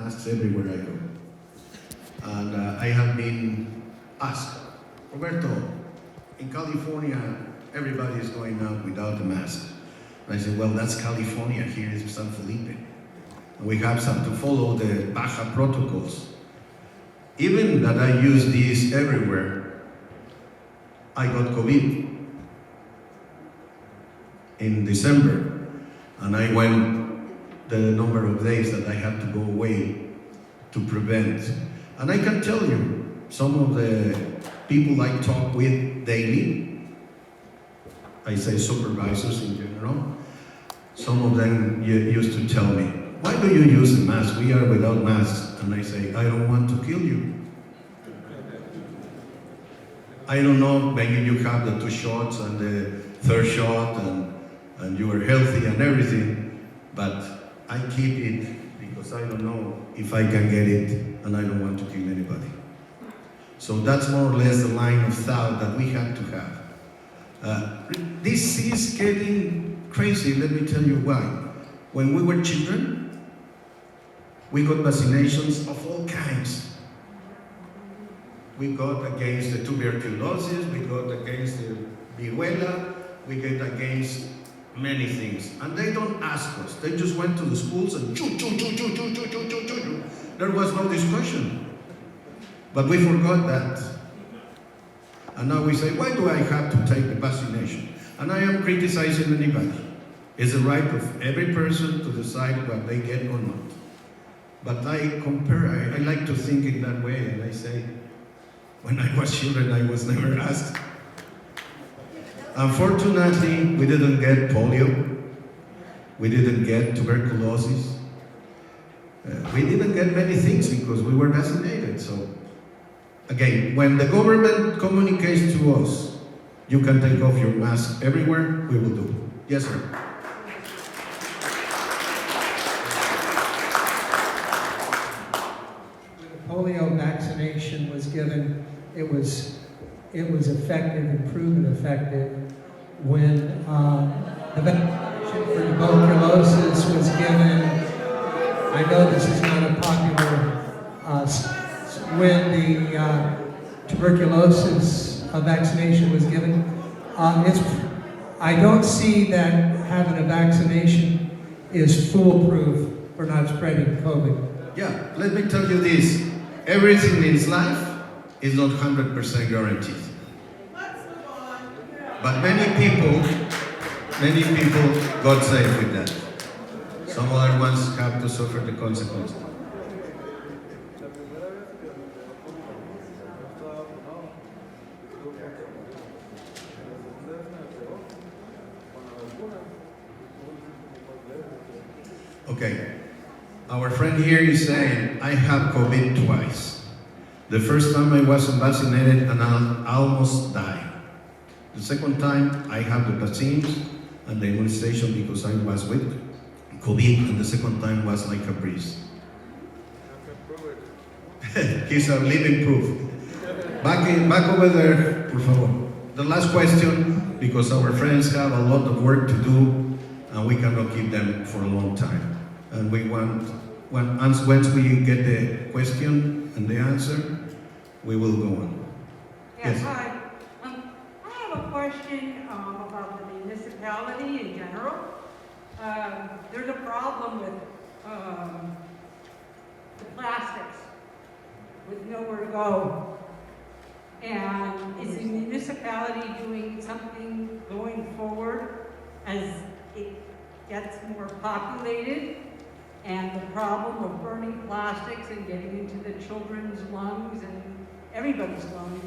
masks everywhere I go. And I have been asked, Roberto, in California, everybody is going out without a mask. And I said, well, that's California. Here is San Felipe. And we have some to follow the Baja protocols. Even that I use this everywhere, I got COVID in December, and I went the number of days that I had to go away to prevent. And I can tell you, some of the people I talk with daily, I say supervisors in general, some of them used to tell me, why do you use a mask? We are without masks. And I say, I don't want to kill you. I don't know, maybe you have the 2 shots and the 3rd shot and you are healthy and everything, but I keep it because I don't know if I can get it and I don't want to kill anybody. So that's more or less the line of thought that we have to have. This is getting crazy, let me tell you why. When we were children, we got vaccinations of all kinds. We got against the tuberculosis, we got against the viruela, we got against many things. And they don't ask us. They just went to the schools and there was no discussion. But we forgot that. And now we say, why do I have to take the vaccination? And I am criticizing anybody. It's the right of every person to decide what they get or not. But I compare, I like to think in that way, and I say, when I was children, I was never asked. Unfortunately, we didn't get polio. We didn't get tuberculosis. We didn't get many things because we were vaccinated. So, again, when the government communicates to us, you can take off your mask everywhere, we will do. Yes, sir. Polio vaccination was given, it was effective and proven effective. When the vaccination for tuberculosis was given, I know this is not a popular, when the tuberculosis vaccination was given, I don't see that having a vaccination is foolproof for not spreading COVID. Yeah, let me tell you this. Everything in life is not 100% guaranteed. But many people got safe with that. Some other ones have to suffer the consequences. Okay. Our friend here is saying, I have COVID twice. The first time I wasn't vaccinated and I almost died. The second time I had the vaccines and the immunization because I was with COVID, and the second time was like a breeze. He's a living proof. Back over there, por favor. The last question, because our friends have a lot of work to do and we cannot keep them for a long time. And we want, once we get the question and the answer, we will go on. Yes, hi. I have a question about the municipality in general. There's a problem with the plastics with nowhere to go. And is the municipality doing something going forward as it gets more populated? And the problem of burning plastics and getting into the children's lungs and everybody's lungs.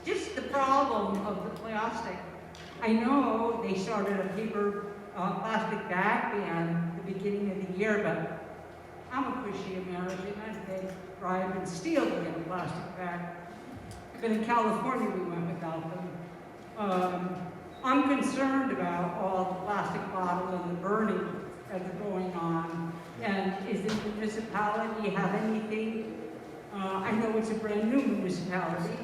Just the problem of the plastic. I know they started a plastic bag ban at the beginning of the year, but I'm a pushy American. They drive and steal to get a plastic bag. But in California, we went without them. I'm concerned about all the plastic bottles and the burning that's going on. And is the municipality have anything? I know it's a brand new municipality,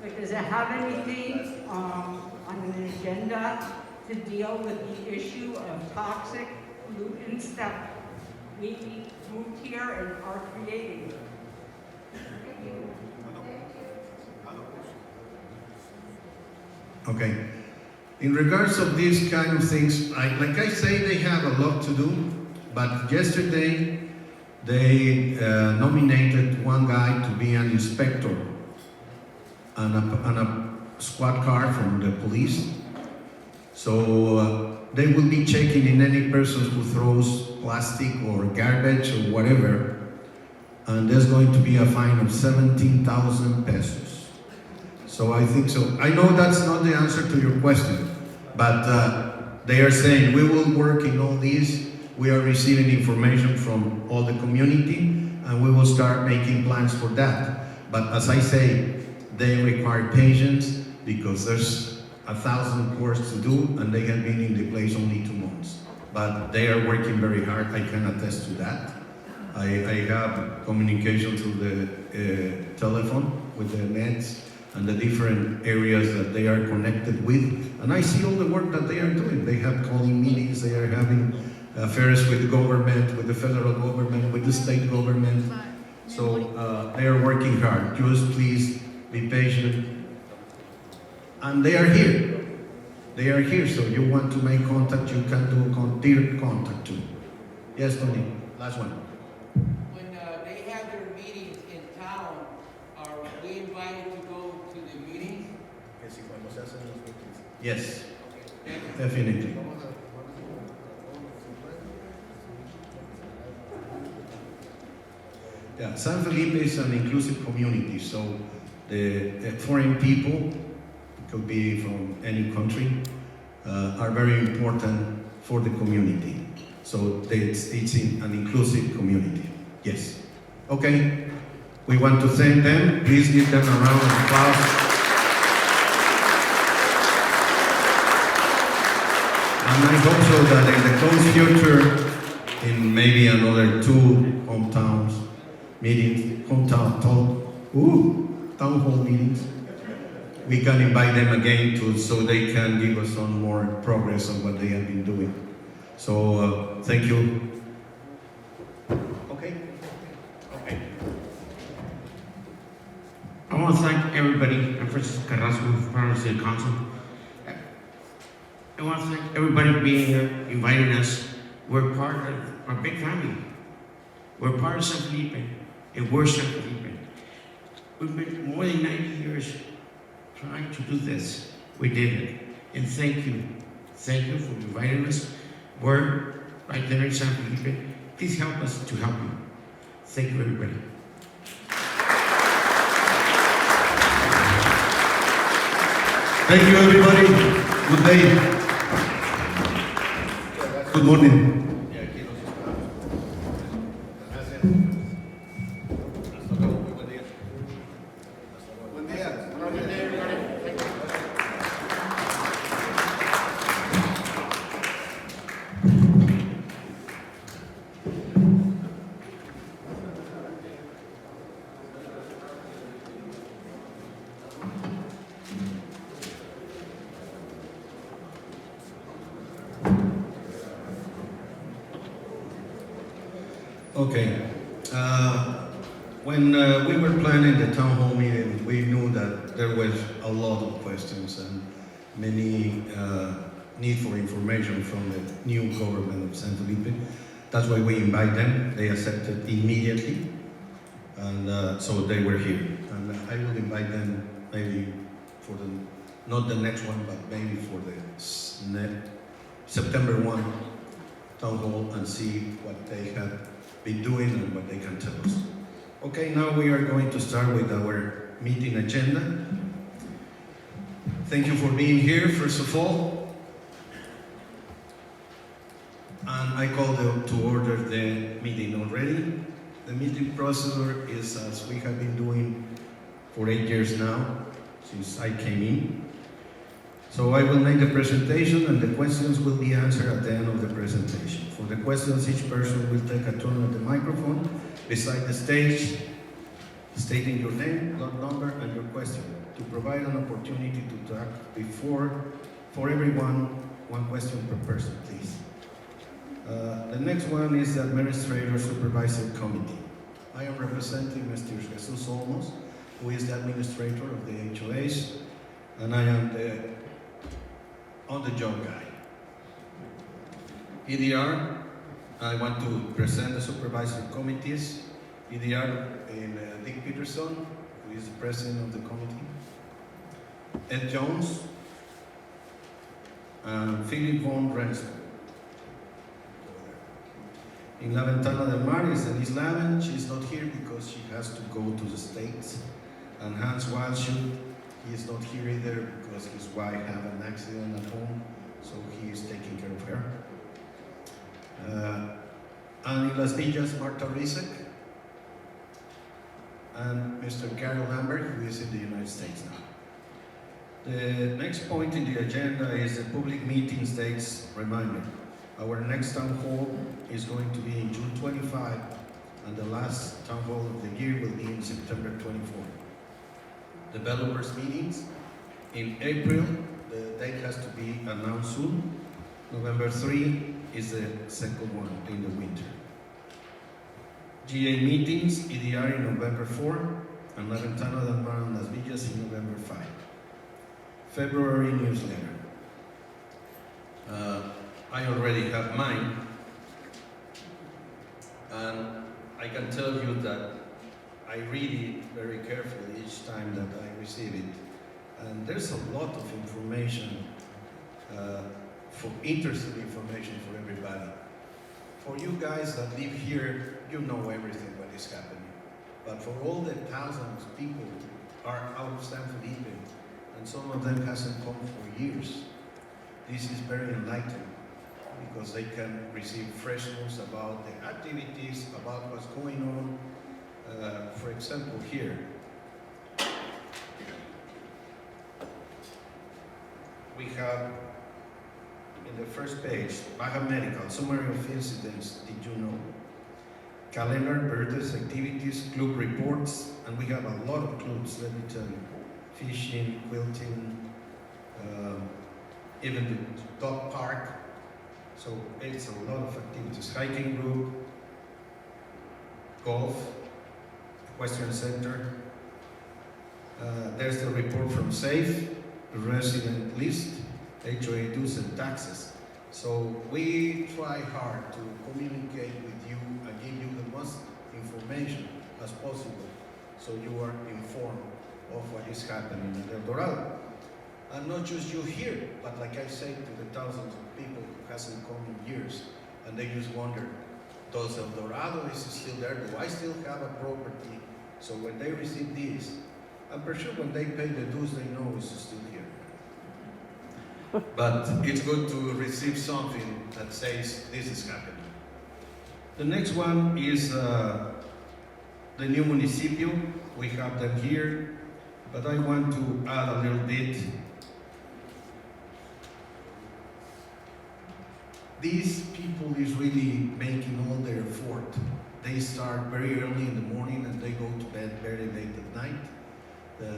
but does it have anything on an agenda to deal with the issue of toxic pollutants that we moved here and are creating it. Okay. In regards of these kind of things, like I say, they have a lot to do, but yesterday they nominated one guy to be an inspector on a squad car from the police. So they will be checking in any person who throws plastic or garbage or whatever, and there's going to be a fine of 17,000 pesos. So I think so. I know that's not the answer to your question, but they are saying we will work in all these. We are receiving information from all the community, and we will start making plans for that. But as I say, they require patience because there's 1,000 courses to do, and they have been in the place only 2 months. But they are working very hard. I can attest to that. I have communication through the telephone with the nets and the different areas that they are connected with, and I see all the work that they are doing. They have calling meetings, they are having affairs with the government, with the federal government, with the state government. So they are working hard. Just please be patient. And they are here. They are here, so you want to make contact, you can do direct contact too. Yes, Tony, last one. When they have their meetings in town, are we invited to go to the meetings? Yes, definitely. Yeah, San Felipe is an inclusive community, so the foreign people, could be from any country, are very important for the community. So it's in an inclusive community. Yes. Okay. We want to thank them. Please give them a round of applause. And I hope so that in the close future, in maybe another 2 hometowns meetings, town hall meetings, we can invite them again so they can give us some more progress on what they have been doing. So thank you. Okay. Okay. I want to thank everybody. I'm Francisco Carrasco, part of the City Council. I want to thank everybody for being here, inviting us. We're part of our big family. We're part of San Felipe, and we're San Felipe. We've been more than 90 years trying to do this. We did it. And thank you. Thank you for inviting us. We're right there in San Felipe. Please help us to help you. Thank you, everybody. Thank you, everybody. Good day. Good morning. Okay. When we were planning the town hall meeting, we knew that there was a lot of questions and many need for information from the new government of San Felipe. That's why we invite them. They accepted immediately, and so they were here. And I will invite them maybe for not the next one, but maybe for the September 1 town hall and see what they have been doing and what they can tell us. Okay, now we are going to start with our meeting agenda. Thank you for being here, first of all. And I call to order the meeting already. The meeting procedure is as we have been doing for 8 years now, since I came in. So I will make the presentation and the questions will be answered at the end of the presentation. For the questions, each person will take a turn at the microphone beside the stage, stating your name, lot number, and your question to provide an opportunity to talk for everyone, one question per person, please. The next one is the Administrator Supervisor Committee. I am representing Mr. Jesus Olmos, who is the administrator of the HOAs, and I am the on-the-job guy. EDR, I want to present the supervisory committees. EDR in Dick Peterson, who is the president of the committee. Ed Jones, and Philip von Rensburg. In La Ventana del Mar is Denise Lavin. She's not here because she has to go to the States. And Hans Wildschut, he is not here either because his wife had an accident at home, so he is taking care of her. And in Las Villas, Marta Rizek, and Mr. Carol Lambert, who is in the United States now. The next point in the agenda is the public meetings dates reminder. Our next town hall is going to be in June 25, and the last town hall of the year will be in September 24. Developers meetings in April, the date has to be announced soon. November 3 is the second one in the winter. GA meetings, EDR in November 4, and La Ventana del Mar and Las Villas in November 5. February newsletter. I already have mine, and I can tell you that I read it very carefully each time that I receive it. And there's a lot of information, for interesting information for everybody. For you guys that live here, you know everything what is happening. But for all the thousands of people are out of San Felipe, and some of them hasn't come for years, this is very enlightening because they can receive fresh news about the activities, about what's going on. For example, here, we have in the first page, Baja Medical, summary of incidents, did you know? Calendar, birthdays, activities, club reports, and we have a lot of clubs, let me tell you. Fishing, quilting, even the dog park. So it's a lot of activities. Hiking group, golf, Western Center. There's the report from SAFE, the resident list, HOA dues and taxes. So we try hard to communicate with you and give you the most information as possible so you are informed of what is happening in El Dorado. And not just you here, but like I say to the thousands of people who hasn't come in years, and they just wonder, does El Dorado is still there? Do I still have a property? So when they receive this, I'm pretty sure when they pay the dues, they know it's still here. But it's good to receive something that says this is happening. The next one is the new municipio. We have them here, but I want to add a little bit. These people is really making all their effort. They start very early in the morning and they go to bed very late at night.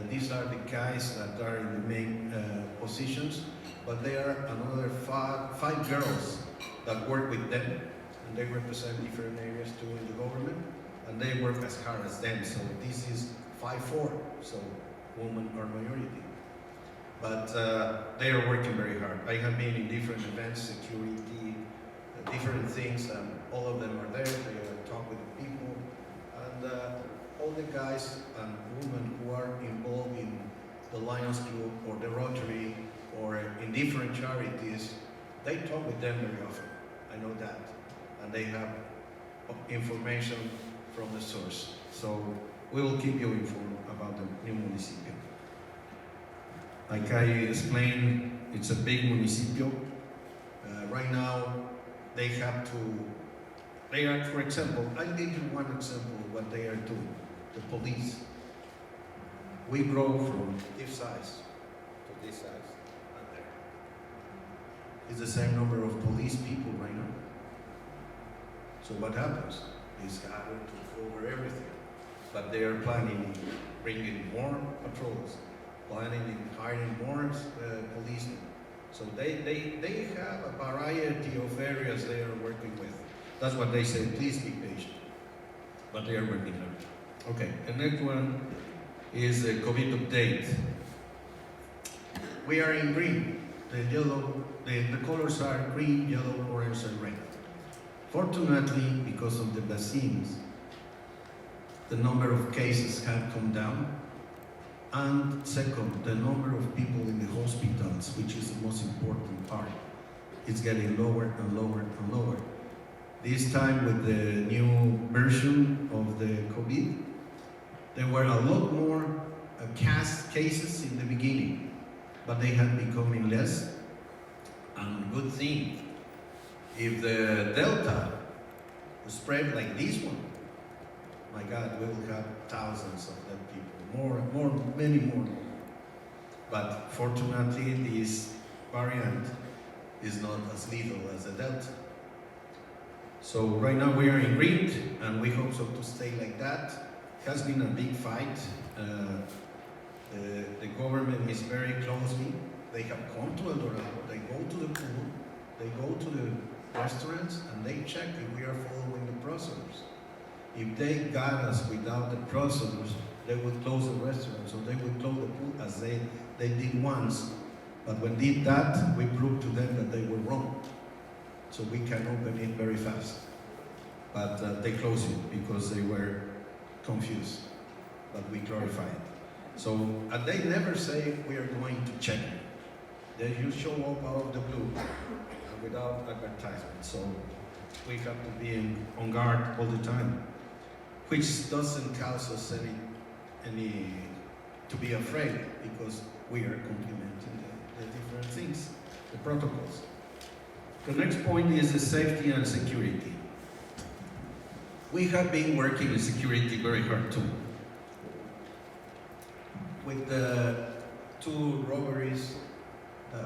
These are the guys that are in the main positions, but there are another five girls that work with them, and they represent different areas too in the government, and they work as hard as them. So this is 5-4, so women are majority. But they are working very hard. I have been in different events, security, different things, and all of them are there. They talk with the people, and all the guys and women who are involved in the Lions Club or the Rotary or in different charities, they talk with them very often. I know that, and they have information from the source. So we will keep you informed about the new municipio. Like I explained, it's a big municipio. Right now, they have to, they are, for example, I'll give you one example of what they are doing. The police. We grow from this size to this size, and there. It's the same number of police people right now. So what happens? They scatter to cover everything. But they are planning bringing more patrols, planning in hiring more policemen. So they have a variety of areas they are working with. That's what they say, please be patient. But they are working on it. Okay, the next one is the COVID update. We are in green. The yellow, the colors are green, yellow, orange, and red. Fortunately, because of the vaccines, the number of cases have come down. And second, the number of people in the hospitals, which is the most important part, is getting lower and lower and lower. This time with the new version of the COVID, there were a lot more cases in the beginning, but they have becoming less. And good thing, if the Delta spread like this one, my God, we will have thousands of dead people, many more. But fortunately, this variant is not as lethal as the Delta. So right now we are in green, and we hope so to stay like that. It has been a big fight. The government is very closely. They have come to El Dorado, they go to the pool, they go to the restaurants, and they check if we are following the procedures. If they got us without the procedures, they would close the restaurant, so they would close the pool as they did once. But when they did that, we proved to them that they were wrong. So we can open it very fast. But they closed it because they were confused. But we clarified it. So they never say we are going to check it. They just show up out of the blue without advertisement. So we have to be on guard all the time, which doesn't cause us any to be afraid, because we are complementing the different things, the protocols. The next point is the safety and security. We have been working in security very hard too. With the two robberies,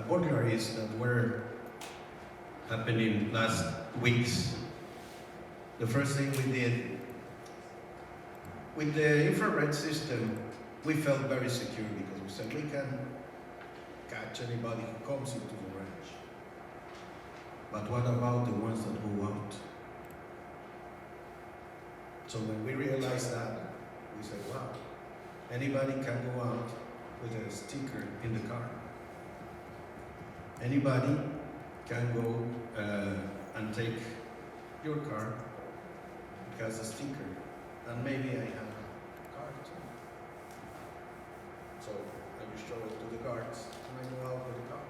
burglaries that were happening last weeks, the first thing we did, with the infrared system, we felt very secure because we said we can catch anybody who comes into the ranch. But what about the ones that go out? So when we realized that, we said, wow, anybody can go out with a sticker in the car. Anybody can go and take your car, it has a sticker, and maybe I have a card too. So I just show it to the guards and I go out with the car.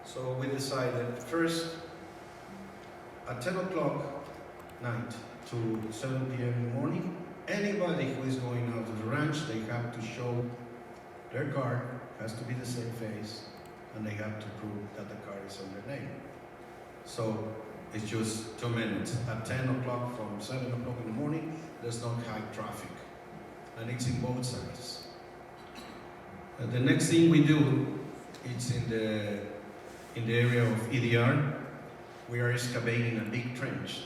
So we decided first at 10 o'clock night to 7 p.m. in the morning, anybody who is going out to the ranch, they have to show their card, has to be the same face, and they have to prove that the card is on their name. So it's just 2 minutes. At 10 o'clock from 7 o'clock in the morning, there's no high traffic. And it's in both sides. The next thing we do, it's in the area of EDR. We are excavating a big trench.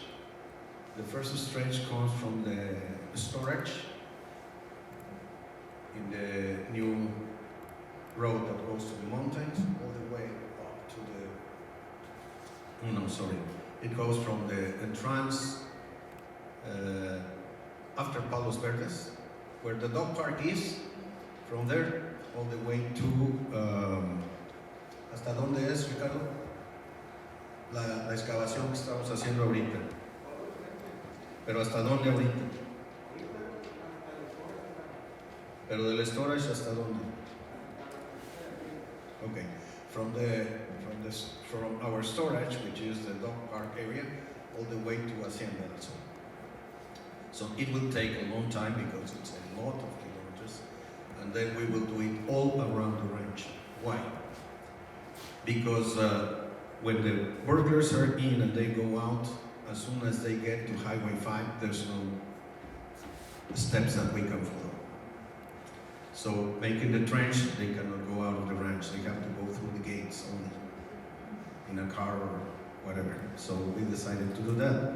The first trench comes from the storage in the new road that goes to the mountains, all the way up to the, oh no, sorry. It goes from the entrance after Palos Verdes, where the dog park is, from there all the way to, ¿hasta dónde es, Ricardo? La excavación que estamos haciendo ahorita. Pero ¿hasta dónde ahorita? Pero del storage ¿hasta dónde? Okay, from our storage, which is the dog park area, all the way to Hacienda also. So it will take a long time because it's a lot of kilometers, and then we will do it all around the ranch. Why? Because when the burglars are in and they go out, as soon as they get to Highway 5, there's no steps that we can follow. So making the trench, they cannot go out of the ranch. They have to go through the gates only, in a car or whatever. So we decided to do that.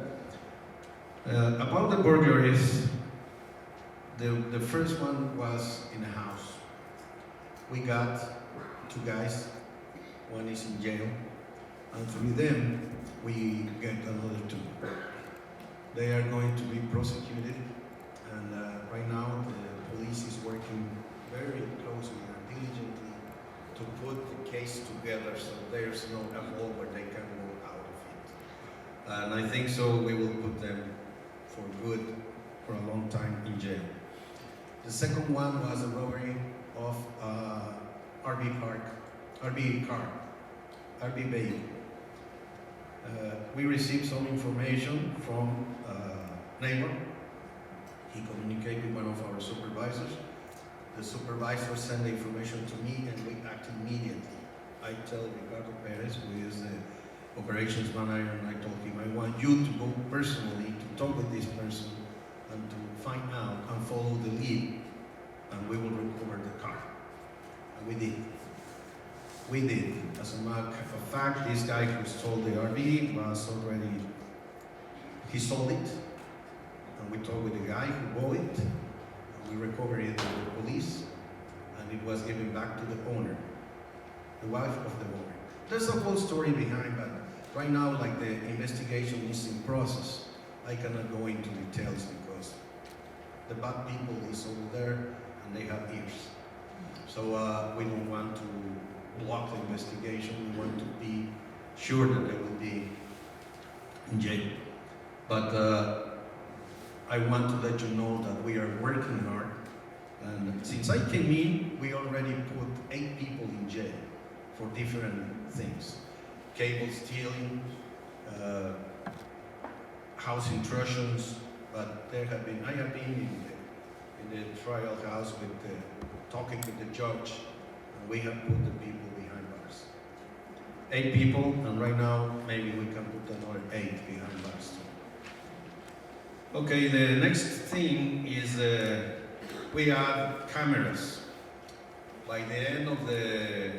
About the burglaries, the first one was in a house. We got two guys one is in jail, and through them we get another 2. They are going to be prosecuted, and right now the police is working very closely and diligently to put the case together so there's no a hole where they can go out of it. And I think so we will put them for good for a long time in jail. The second one was a robbery of RV vehicle. We received some information from a neighbor. He communicated with one of our supervisors. The supervisor sent the information to me and we acted immediately. I tell Ricardo Perez, who is the operations manager, and I told him, I want you to go personally to talk with this person and to find out and follow the lead, and we will recover the car. And we did. We did. As a matter of fact, this guy who stole the RV was already, he sold it, and we talked with the guy who bought it, and we recovered it with the police, and it was given back to the owner, the wife of the owner. There's a whole story behind that. Right now, like the investigation is in process. I cannot go into details because the bad people is over there and they have ears. So we don't want to block the investigation. We want to be sure that they will be in jail. But I want to let you know that we are working hard. And since I came in, we already put 8 people in jail for different things. Cable stealing, house intrusions, but I have been in the trial house with talking with the judge, and we have put the people behind bars. 8 people, and right now maybe we can put another 8 behind bars too. Okay, the next thing is we have cameras. By the end of the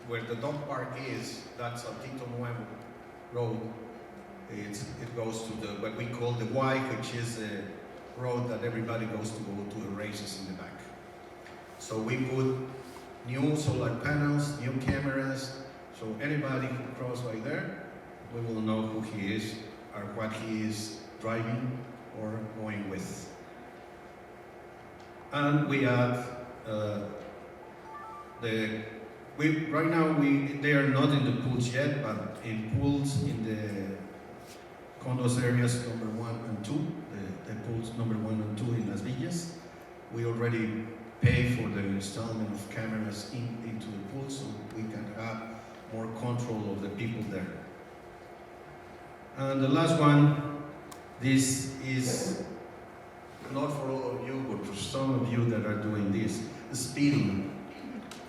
where the dog park is, that's Tito Nuevo Road. It goes to what we call the Y, which is a road that everybody goes to go to the races in the back. So we put new solar panels, new cameras, so anybody who crosses by there, we will know who he is or what he is driving or going with. And we have right now they are not in the pools yet, but in pools in the condos areas number 1 and 2, the pools number 1 and 2 in Las Villas. We already pay for the installment of cameras into the pool so we can have more control of the people there. And the last one, this is not for all of you, but for some of you that are doing this, the speeding.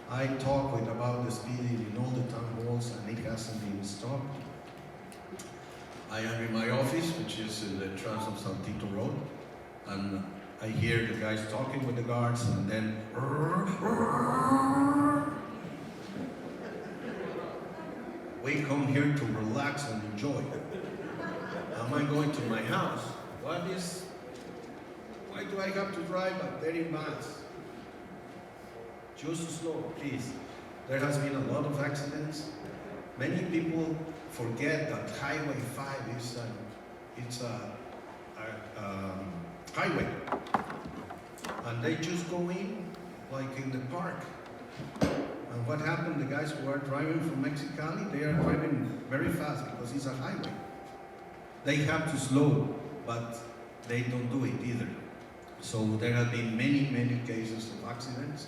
I talk about the speeding in all the town halls and it hasn't been stopped. I am in my office, which is in the Trans of Saltito Road, and I hear the guys talking with the guards and then we come here to relax and enjoy. Am I going to my house? Why do I have to drive at 30 miles? Just slow, please. There has been a lot of accidents. Many people forget that Highway 5 is a highway, and they just go in like in the park. And what happened? The guys who are driving from Mexicali, they are driving very fast because it's a highway. They have to slow, but they don't do it either. So there have been many cases of accidents.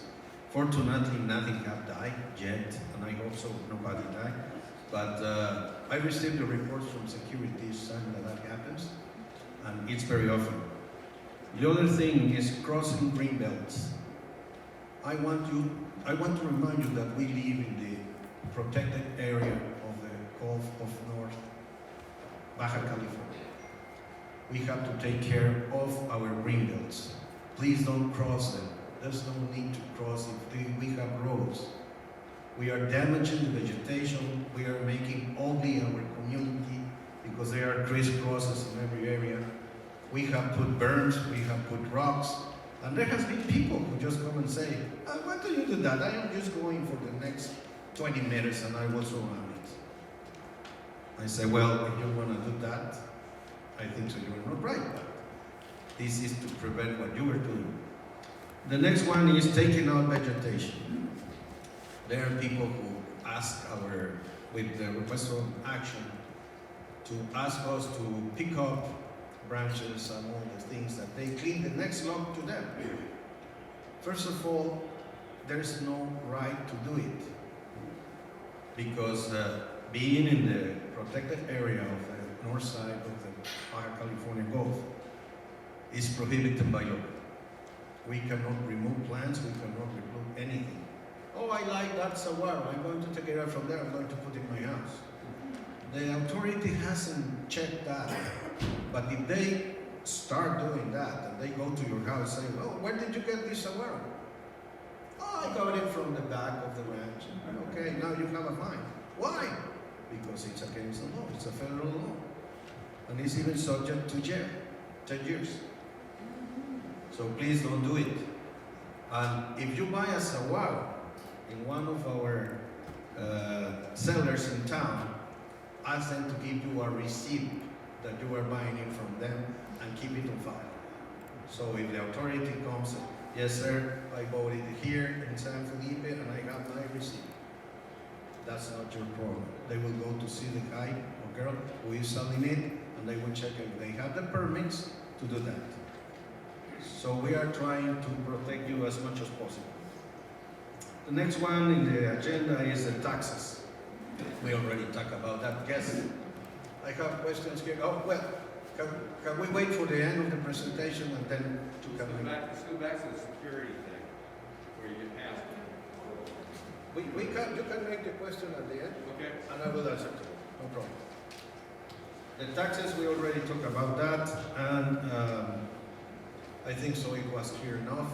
Fortunately, nothing have died yet, and I hope so nobody died. But I received the reports from security saying that happens, and it's very often. The other thing is crossing green belts. I want to remind you that we live in the protected area of the Gulf of North Baja California. We have to take care of our green belts. Please don't cross them. There's no need to cross if we have roads. We are damaging the vegetation. We are making ugly our community because there are crisscrosses in every area. We have put berms, we have put rocks, And there has been people who just come and say, why do you do that? I am just going for the next 20 minutes and I will surround it. I say, well, if you want to do that, I think so you're not right, but this is to prevent what you were doing. The next one is taking out vegetation. There are people who ask with the request of action, to ask us to pick up branches and all the things that they clean the next lot to them. First of all, there's no right to do it because being in the protected area of the north side of the Baja California Gulf is prohibited by law. We cannot remove plants, we cannot remove anything. Oh, I like that saguaro, I'm going to take it out from there, I'm going to put it in my house. The authority hasn't checked that, but if they start doing that and they go to your house saying, oh, where did you get this saguaro? Oh, I got it from the back of the ranch. Okay, now you have a fine. Why? Because it's against the law, it's a federal law. And it's even subject to jail, 10 years. So please don't do it. And if you buy a saguaro in one of our sellers in town, ask them to give you a receipt that you are buying it from them and keep it on file. So if the authority comes, yes sir, I bought it here in San Felipe and I have my receipt. That's not your problem. They will go to see the guy or girl who is selling it and they will check if they have the permits to do that. So we are trying to protect you as much as possible. The next one in the agenda is the taxes. We already talked about that. Yes, I have questions here. Oh, well, can we wait for the end of the presentation and then to come in? Let's go back to the security thing, where you asked. You can make the question at the end, Okay. and I will answer to it. No problem. The taxes, we already talked about that, and I think so it was clear enough.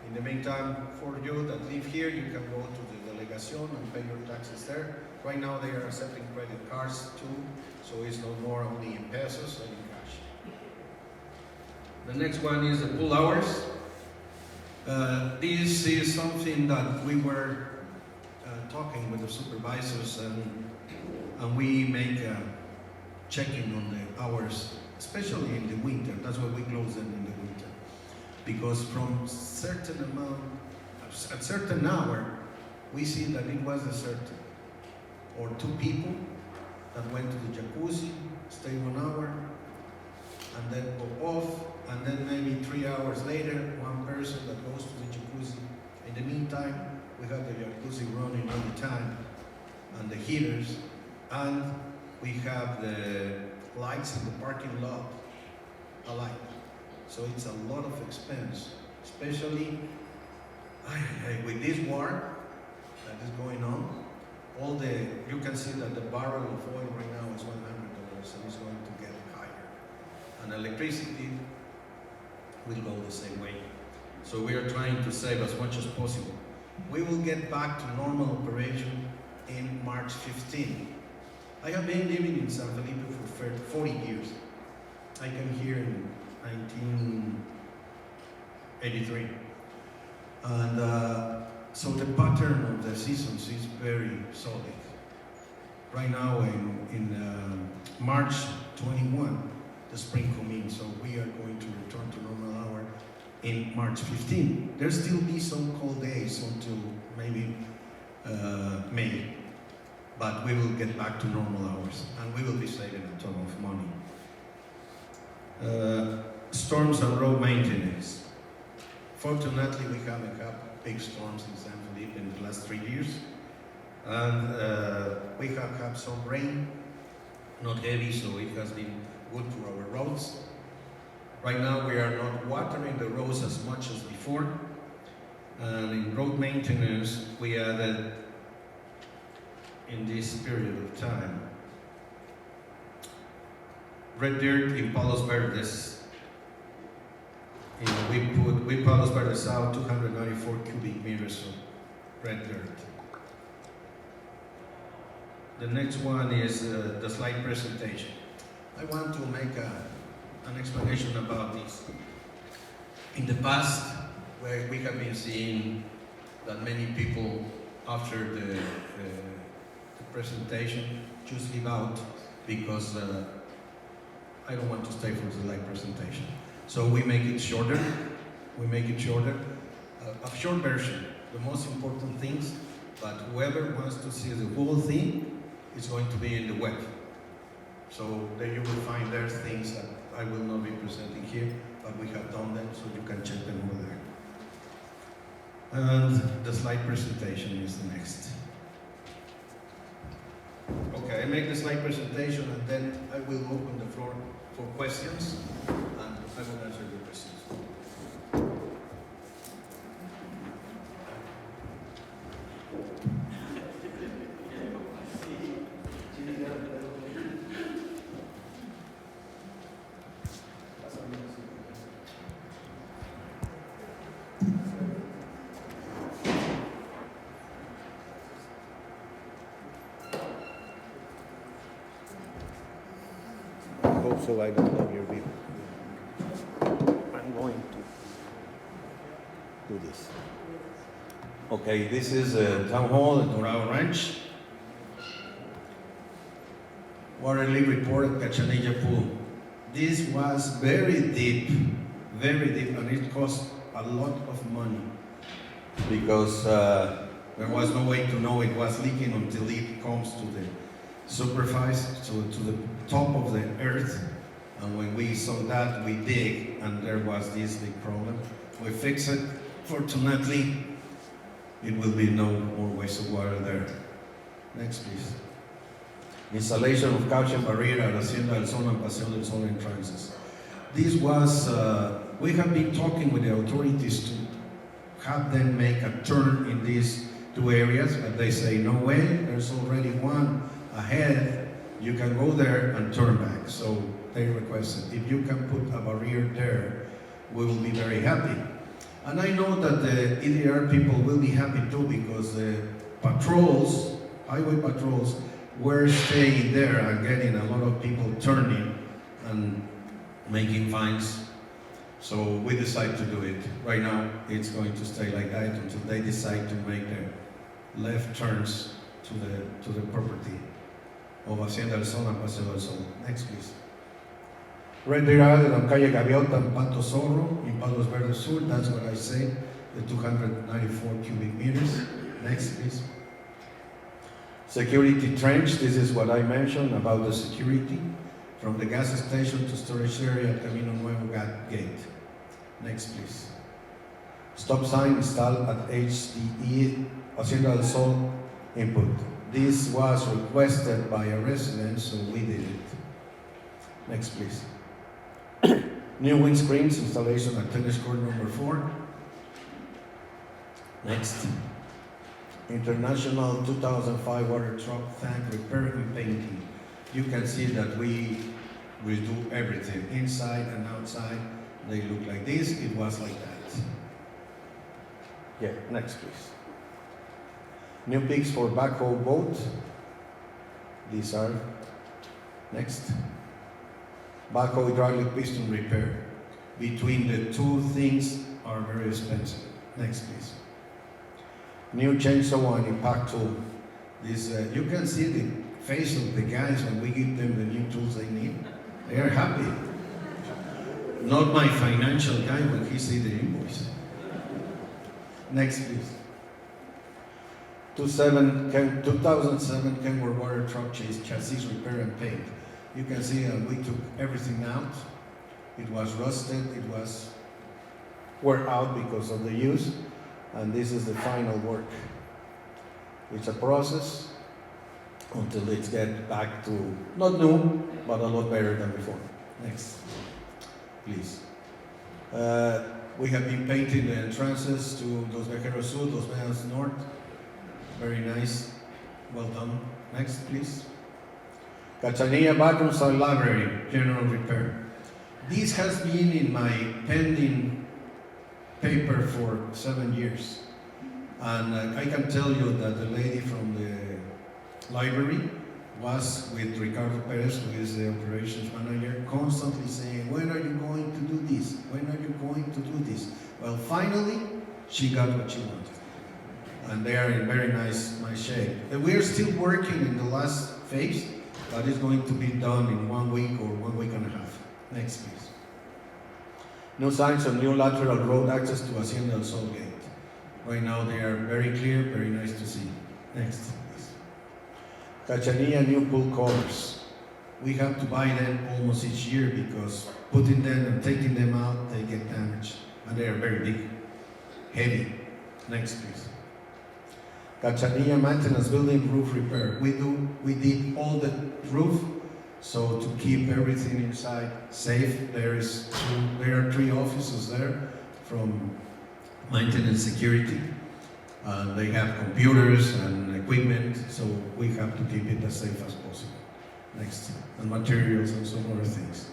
In the meantime, for you that live here, you can go to the delegación and pay your taxes there. Right now, they are accepting credit cards too, so it's no more only in pesos and in cash. The next one is the pool hours. This is something that we were talking with the supervisors, and we make checking on the hours, especially in the winter. That's why we close them in the winter. Because from certain amount, at certain hour, we see that it was a certain, or two people that went to the jacuzzi, stay 1 hour, and then go off, and then maybe 3 hours later, one person that goes to the jacuzzi. In the meantime, we have the jacuzzi running all the time, and the heaters, and we have the lights in the parking lot alight. So it's a lot of expense, especially with this war that is going on. You can see that the barrel of oil right now is $100 and it's going to get higher. And electricity will go the same way. So we are trying to save as much as possible. We will get back to normal operation in March 15. I have been living in San Felipe for 40 years. I came here in 1983. And so the pattern of the seasons is very solid. Right now in March 21, the spring comes in, so we are going to return to normal hour in March 15. There'll still be some cold days until maybe May, but we will get back to normal hours and we will be saving a ton of money. Storms and road maintenance. Fortunately, we haven't had big storms in San Felipe in the last 3 years. And we have had some rain, not heavy, so it has been good for our roads. Right now, we are not watering the roads as much as before. And in road maintenance, we added, in this period of time, red dirt in Palos Verdes. We Palos Verdes out 294 cubic meters of red dirt. The next one is the slide presentation. I want to make an explanation about this. In the past, where we have been seeing that many people, after the presentation, just leave out because I don't want to stay for the live presentation. So we make it shorter. We make it shorter. A short version, the most important things, but whoever wants to see the whole thing is going to be in the web. So there you will find there things that I will not be presenting here, but we have done them, so you can check them over there. And the slide presentation is the next. Okay, I make the slide presentation and then I will open the floor for questions and I will answer the questions. So I don't love your view. I'm going to do this. Okay, this is a town hall at Dorado Ranch. Water leak report at Cachanilla Pool. This was very deep, and it cost a lot of money because there was no way to know it was leaking until it comes to the superfice, to the top of the earth. And when we saw that, we dig, and there was this big problem. We fix it. Fortunately, it will be no more waste of water there. Next, please. Installation of calcium barrier at Hacienda del Sol and Paseo del Sol entrances. This was, we have been talking with the authorities to have them make a turn in these two areas, but they say, no way, there's already one ahead. You can go there and turn back. So they requested, if you can put a barrier there, we will be very happy. And I know that the EDR people will be happy too, because the patrols, highway patrols, were staying there and getting a lot of people turning and making fines. So we decided to do it. Right now, it's going to stay like that until they decide to make their left turns to the property of Hacienda del Sol and Paseo del Sol. Next, please. Red Real on Calle Gaviota and Pato Zorro in Palos Verdes Sur, that's what I say, the 294 cubic meters. Next, please. Security trench, this is what I mentioned about the security from the gas station to storage area at Camino Nuevo Gate. Next, please. Stop sign installed at HDE Hacienda del Sol input. This was requested by a resident, so we did it. Next, please. New windscreens installation at tennis court number 4. Next. International 2005 water truck tank repair and painting. You can see that we redo everything, inside and outside. They look like this, it was like that. Yeah, next please. New peaks for backhoe boat. These are, next. Backhoe hydraulic piston repair. Between the two things are very expensive. Next please. New chainsaw and impact tool. This, you can see the face of the guys when we give them the new tools they need. They are happy. Not my financial guy when he sees the invoice. Next, please. 2007 Kenworth water truck chassis repair and paint. You can see we took everything out. It was rusted, it was wore out because of the use, and this is the final work. It's a process until it gets back to, not new, but a lot better than before. Next, please. We have been painting the entrances to Los Viajeros Sur, Los Viajeros North. Very nice, well done. Next, please. Cachanilla bathrooms and library, general repair. This has been in my pending paper for 7 years. And I can tell you that the lady from the library was with Ricardo Perez, who is the operations manager, constantly saying, when are you going to do this? when are you going to do this? Well, finally, she got what she wanted. And they are in very nice shape. And we are still working in the last phase, but it's going to be done in 1 week or 1 week and a half. Next, please. No signs of new lateral road access to Hacienda del Sol Gate. Right now they are very clear, very nice to see. Next, please. Cachanilla new pool covers. We have to buy them almost each year because putting them and taking them out, they get damaged. And they are very big, heavy. Next, please. Cachanilla maintenance building roof repair. We did all the roof, so to keep everything inside safe. There are 3 offices there from maintenance security. They have computers and equipment, so we have to keep it as safe as possible. Next, and materials and some other things.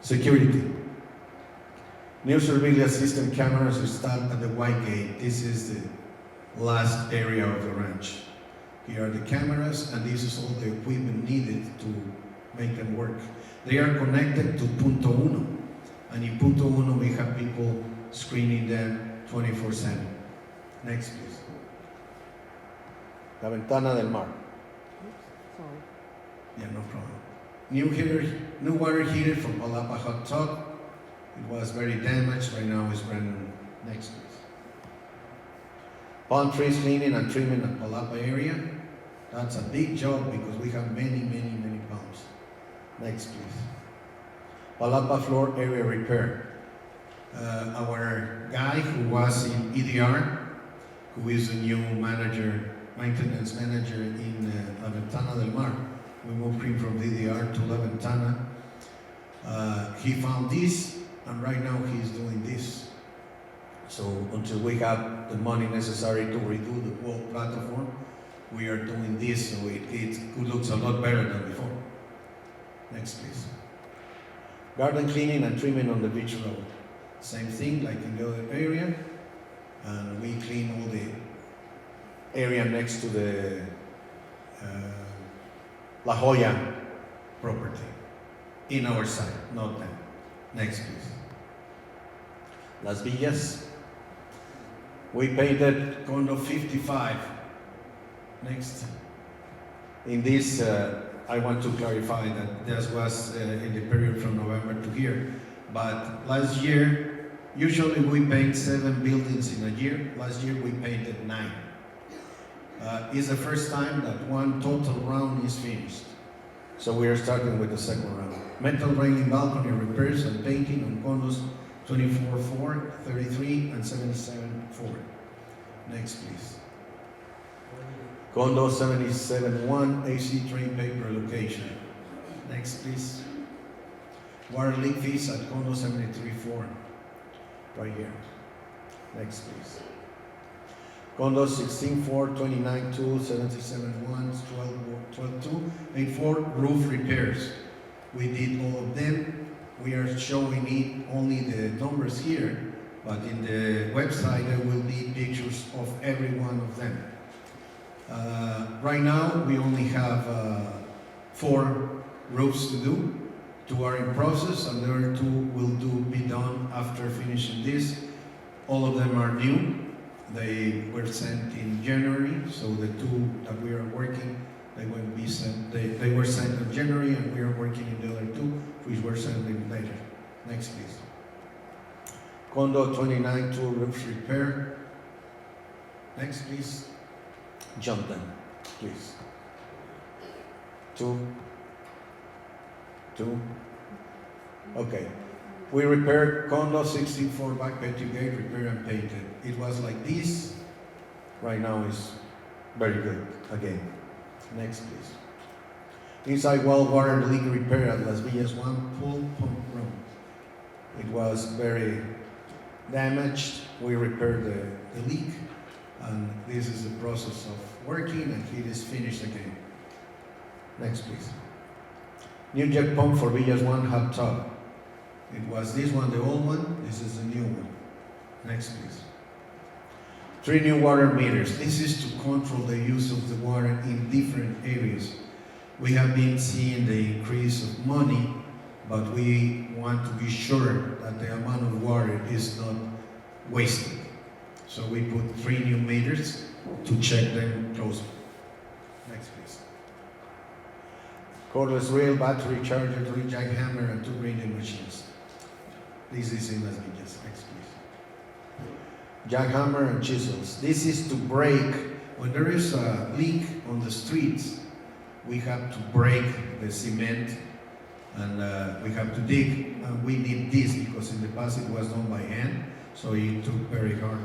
Security. New surveillance system cameras installed at the White Gate. This is the last area of the ranch. Here are the cameras, and this is all the equipment needed to make them work. They are connected to Punto Uno, and in Punto Uno we have people screening them 24/7. Next, please. La Ventana del Mar. Yeah, no problem. New water heater from Palapa Hot Tub. It was very damaged. Right now it's brand new. Next, please. Palm trees cleaning and trimming at Palapa area. That's a big job because we have many palms. Next, please. Palapa floor area repair. Our guy who was in EDR, who is the new maintenance manager in La Ventana del Mar. We moved him from DDR to La Ventana. He found this, and right now he's doing this. So until we have the money necessary to redo the whole platform, we are doing this, so it looks a lot better than before. Next, please. Garden cleaning and trimming on the beach road. Same thing like in the other area, and we clean all the area next to the La Jolla property in our side, not them. Next, please. Las Villas. We painted condo 55. Next. In this, I want to clarify that this was in the period from November to here. But last year, usually we paint 7 buildings in a year. Last year we painted 9. It's the first time that one total round is finished. So we are starting with the second round. Metal railing balcony repairs and painting on condos 24-4, 33, and 77-4. Next, please. Condo 77-1, AC train paper location. Next, please. Water leak fees at condo 73-4. Right here. Next, please. Condo 16-4, 29-2, 77-1, 12-2, 8-4, roof repairs. We did all of them. We are showing it only the numbers here, but in the website there will be pictures of every one of them. Right now we only have 4 roofs to do. 2 are in process, and the other 2 will be done after finishing this. All of them are new. They were sent in January, so the 2 that we are working, they will be sent. They were sent in January, and we are working in the other 2, which were sent in later. Next, please. Condo 29-2 roof repair. Next, please. Jump them, please. 2. Okay. We repaired condo 64 back patio gate, repair and painted. It was like this. Right now is very good again. Next, please. Inside wall water leak repair at Las Villas 1 pool pump room. It was very damaged. We repaired the leak, and this is the process of working, and it is finished again. Next, please. New jet pump for Villas 1 hot tub. It was this one, the old one. This is the new one. Next, please. 3 new water meters. This is to control the use of the water in different areas. We have been seeing the increase of money but we want to be sure that the amount of water is not wasted. So we put 3 new meters to check them closely. Next, please. Cordless rail, battery charger, 3 jackhammer, and 2 grinding machines. This is in Las Villas. Next, please. Jackhammer and chisels. This is to break. When there is a leak on the streets, we have to break the cement and we have to dig. And we need this because in the past it was done by hand, so it took very hard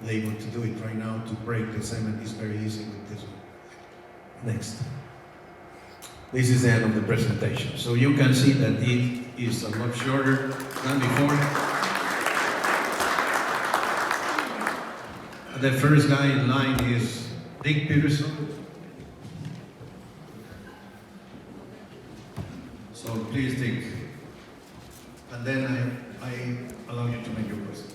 labor to do it. Right now, to break the cement is very easy with this one. Next. This is the end of the presentation. So you can see that it is a lot shorter than before. The first guy in line is Dick Peterson. So please, Dick. And then I allow you to make your question.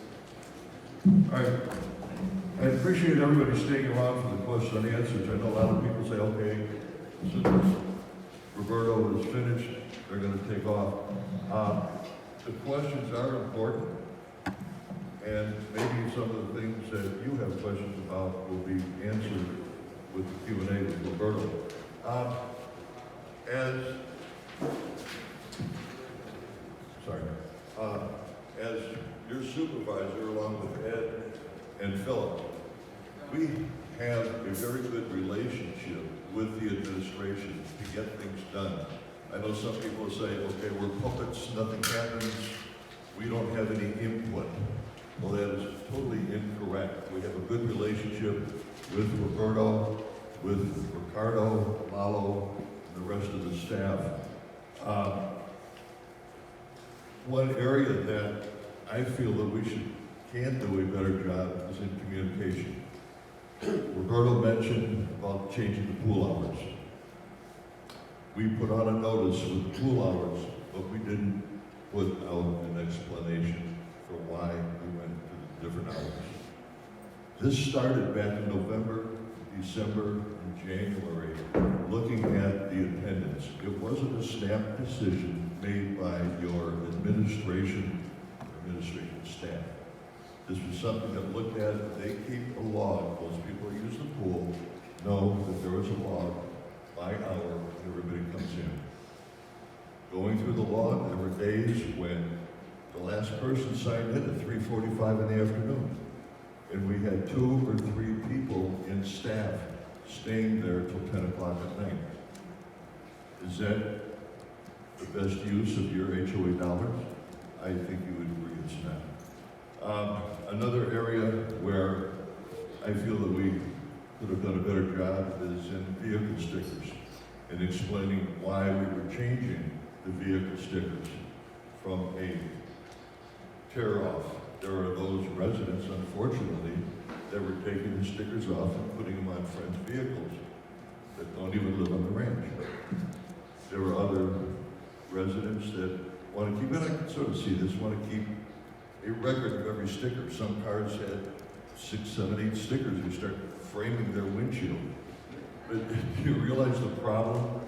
I appreciate everybody staying around for the question and answers. I know a lot of people say, okay, since Roberto is finished, they're going to take off. The questions are important, and maybe some of the things that you have questions about will be answered with the Q&A with Roberto. As your supervisor, along with Ed and Philip, we have a very good relationship with the administration to get things done. I know some people say, okay, we're puppets, nothing happens, we don't have any input. Well, that is totally incorrect. We have a good relationship with Roberto, with Ricardo, Lalo, and the rest of the staff. One area that I feel that we can do a better job is in communication. Roberto mentioned about changing the pool hours. We put out a notice with the pool hours, but we didn't put out an explanation for why we went to the different hours. This started back in November, December, and January, looking at the attendance. It wasn't a snap decision made by your administration staff. This was something that looked at, they keep a log, those people who use the pool know that there is a log by hour when everybody comes in. Going through the log, there were days when the last person signed in at 3:45 in the afternoon. And we had 2 or 3 people in staff staying there till 10 o'clock at night. Is that the best use of your HOA dollars? I think you would agree it's not. Another area where I feel that we could have done a better job is in vehicle stickers and explaining why we were changing the vehicle stickers from a tear-off. There are those residents, unfortunately, that were taking the stickers off and putting them on friends' vehicles that don't even live on the ranch. There are other residents that want to keep, and I can sort of see this, want to keep a record of every sticker. Some cars had 6, 7, 8 stickers. You start framing their windshield. But do you realize the problem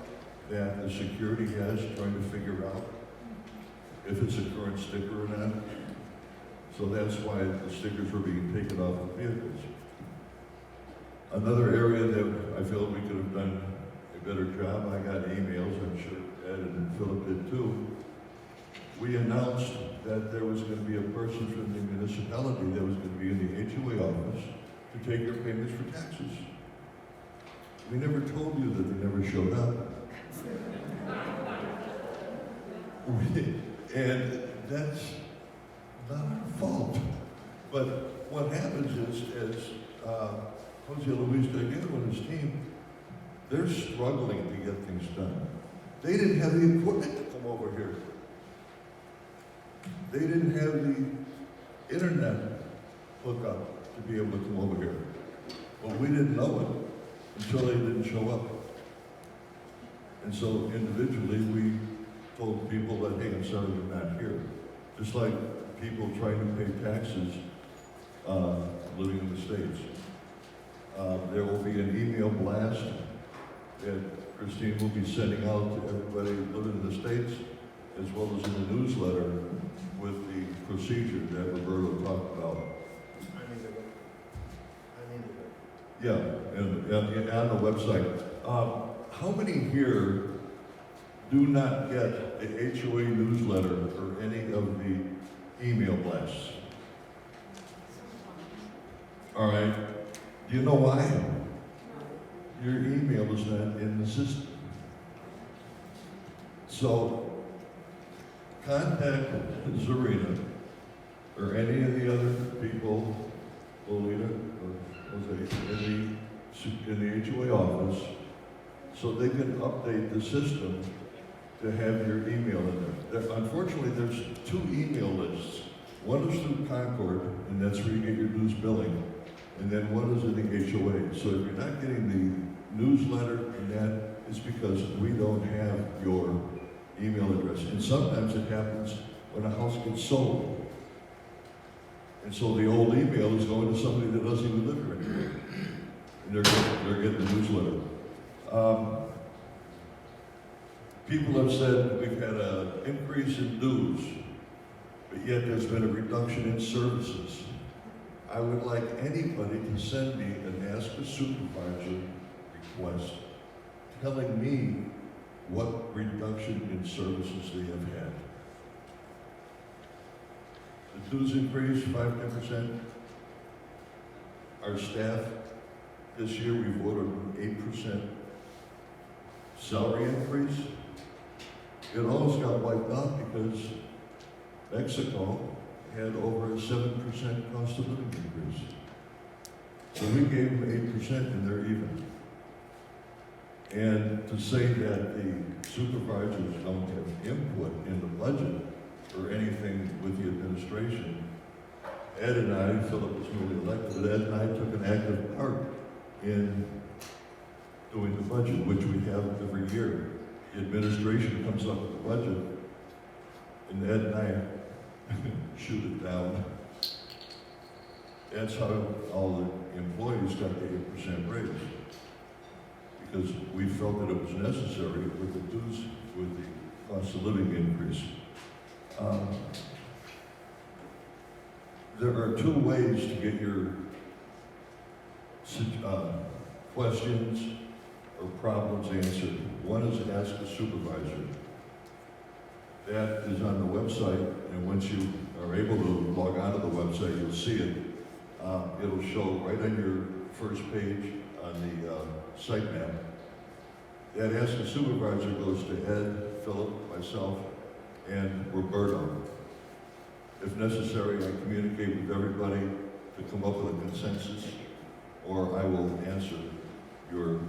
that the security has trying to figure out if it's a current sticker or not? So that's why the stickers were being taken off of vehicles. Another area that I feel we could have done a better job, I got emails, I'm sure Ed and Philip did too. We announced that there was going to be a person from the municipality that was going to be in the HOA office to take your payments for taxes. We never told you that they never showed up. And that's not our fault. But what happens is Jose Luis Daguerre and his team, they're struggling to get things done. They didn't have the equipment to come over here. They didn't have the internet hookup to be able to come over here. But we didn't know it until they didn't show up. And so individually we told people that, hey, I'm sorry you're not here. Just like people trying to pay taxes living in the States. There will be an email blast that Christine will be sending out to everybody living in the States as well as in the newsletter with the procedure that Roberto talked about. Yeah, and on the website. How many here do not get the HOA newsletter or any of the email blasts? All right. Do you know why? Your email is not in the system. So contact Zarina or any of the other people, Lolita, or was it in the HOA office, so they can update the system to have your email in there. Unfortunately, there's 2 email lists. One is through Concord, and that's where you get your news billing, and then one is in the HOA. So if you're not getting the newsletter and that, it's because we don't have your email address. And sometimes it happens when a house gets sold. And so the old email is going to somebody that doesn't even live there anymore. And they're getting the newsletter. People have said we've had an increase in dues, but yet there's been a reduction in services. I would like anybody to send me an Ask a Supervisor request telling me what reduction in services they have had. The dues increased 5-10%. Our staff, this year we voted an 8% salary increase. It almost got wiped out because Mexico had over a 7% cost of living increase. So we gave them 8% and they're even. And to say that the supervisors don't have input in the budget or anything with the administration, Ed and I, Philip was newly elected, Ed and I took an active part in doing the budget, which we have every year. The administration comes up with the budget, and Ed and I shoot it down. That's how all the employees got the 8% raise. Because we felt that it was necessary with the dues, with the cost of living increase. There are 2 ways to get your questions or problems answered. One is to ask a supervisor. That is on the website, and once you are able to log onto the website, you'll see it. It'll show right on your first page on the site map. That Ask a Supervisor goes to Ed, Philip, myself, and Roberto. If necessary, I communicate with everybody to come up with a consensus, or I will answer your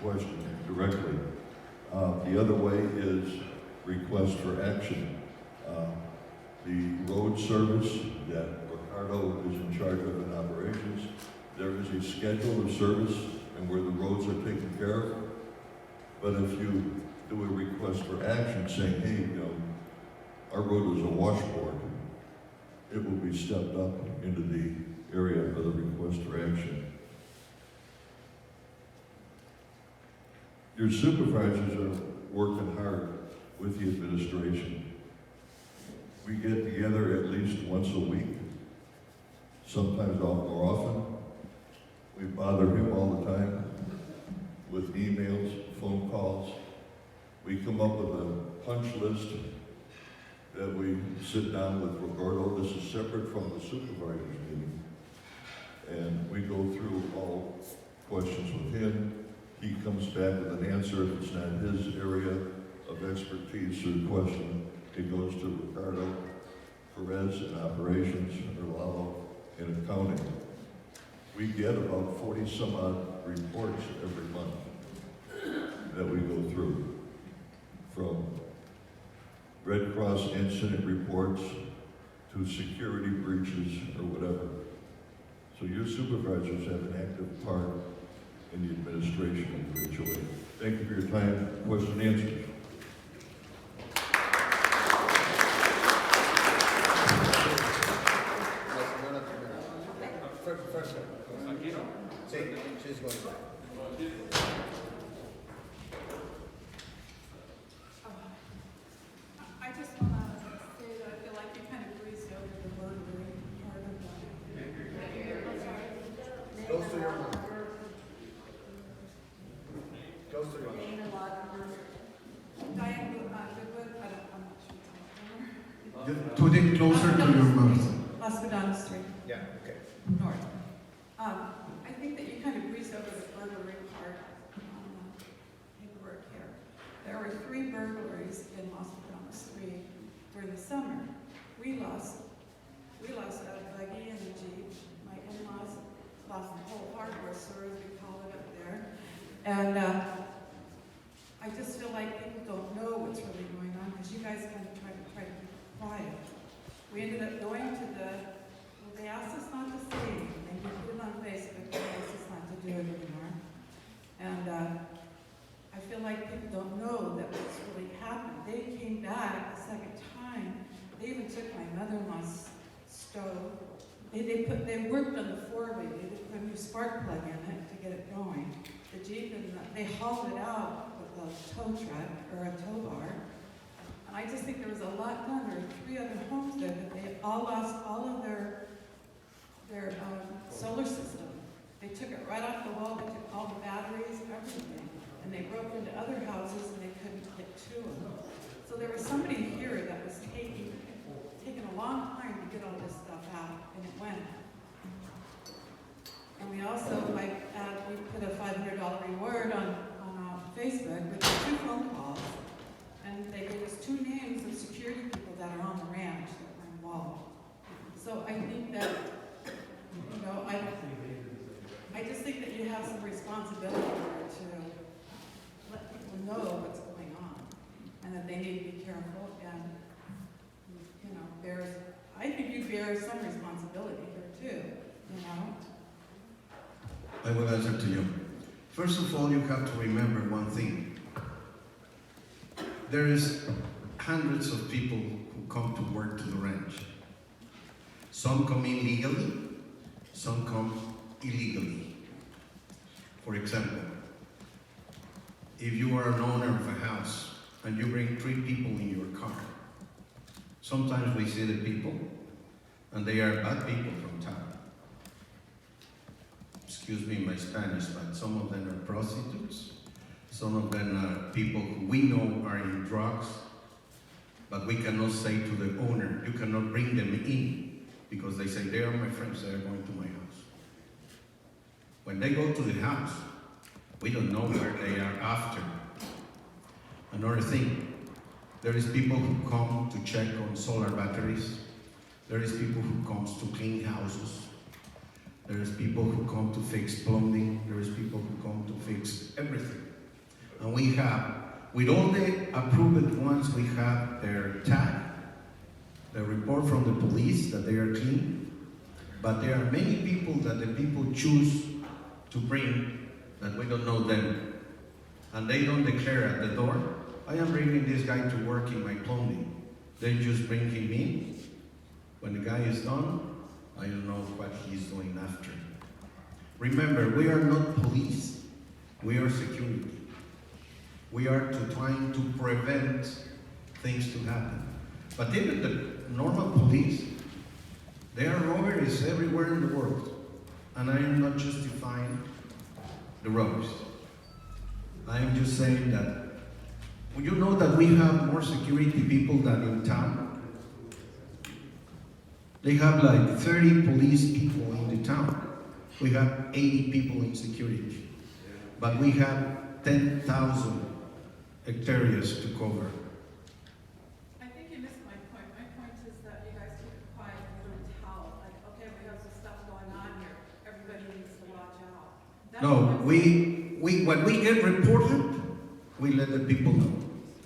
question directly. The other way is request for action. The road service that Ricardo is in charge of in operations, there is a schedule of service and where the roads are taken care of. But if you do a request for action saying, hey, you know, our road is a washboard, it will be stepped up into the area of the request for action. Your supervisors are working hard with the administration. We get together at least once a week, sometimes more often. We bother him all the time with emails, phone calls. We come up with a punch list that we sit down with Roberto. This is separate from the supervisors meeting. And we go through all questions with him. He comes back with an answer. If it's not his area of expertise or question, it goes to Ricardo Perez in operations, or Lalo in accounting. We get about 40 some odd reports every month that we go through, from Red Cross incident reports to security breaches or whatever. So your supervisors have an active part in the administration of the HOA. Thank you for your time. Question and answers. bit closer to your mouth. Las Vedanas Street, Yeah, okay. north. I think that you kind of breezed over the burglary part on the paperwork here. There were 3 burglaries in Las Vedanas Street during the summer. We lost a buggy and a Jeep. My in-laws lost the whole hardware store, as we call it up there. And I just feel like people don't know what's really going on, because you guys kind of try to keep it quiet. We ended up going to well, they asked us not to say anything. We put it on Facebook, they asked us not to do it anymore. And I feel like people don't know that what's really happened. They came back a second time. They even took my mother-in-law's stove. They worked on the 4-way. They put a new spark plug in it to get it going. The Jeep, and they hauled it out with a tow truck or a tow bar. And I just think there was a lot done. There were 3 other homes there that they all lost all of their solar system. They took it right off the wall. They took all the batteries, everything. And they broke into other houses and they couldn't get to them. So there was somebody here that was taking a long time to get all this stuff out, and it went. And we also, we put a $500 reward on Facebook with 2 phone calls, and they gave us 2 names of security people that are on the ranch that were involved. So I think that, you know, I just think that you have some responsibility here to let people know what's going on, and that they need to be careful, and, you know, I think you bear some responsibility here too, you know? I will answer to you. First of all, you have to remember one thing. There is hundreds of people who come to work to the ranch. Some come in legally, some come illegally. For example, if you are an owner of a house and you bring 3 people in your car, sometimes we see the people and they are bad people from town. Excuse me my Spanish, but some of them are prostitutes. Some of them are people who we know are in drugs, but we cannot say to the owner, you cannot bring them in, because they say, they are my friends, they are going to my house. When they go to the house, we don't know where they are after. Another thing, there is people who come to check on solar batteries. There is people who comes to clean houses. There is people who come to fix plumbing. There is people who come to fix everything. And we have, with all the approved ones, we have their tag, the report from the police that they are clean. But there are many people that the people choose to bring that we don't know them. And they don't declare at the door, I am bringing this guy to work in my plumbing. They just bring him in. When the guy is done, I don't know what he's doing after. Remember, we are not police. We are security. We are trying to prevent things to happen. But even the normal police, there are robberies everywhere in the world. And I am not justifying the robberies. I am just saying that, you know that we have more security people than in town? They have like 30 police people in the town. We have 80 people in security. But we have 10,000 hectares to cover. I think you missed my point. My point is that you guys keep it quiet and you don't tell. Like, okay, we have some stuff going on here. Everybody needs to watch out. That's No, what when we get reported, we let the people know.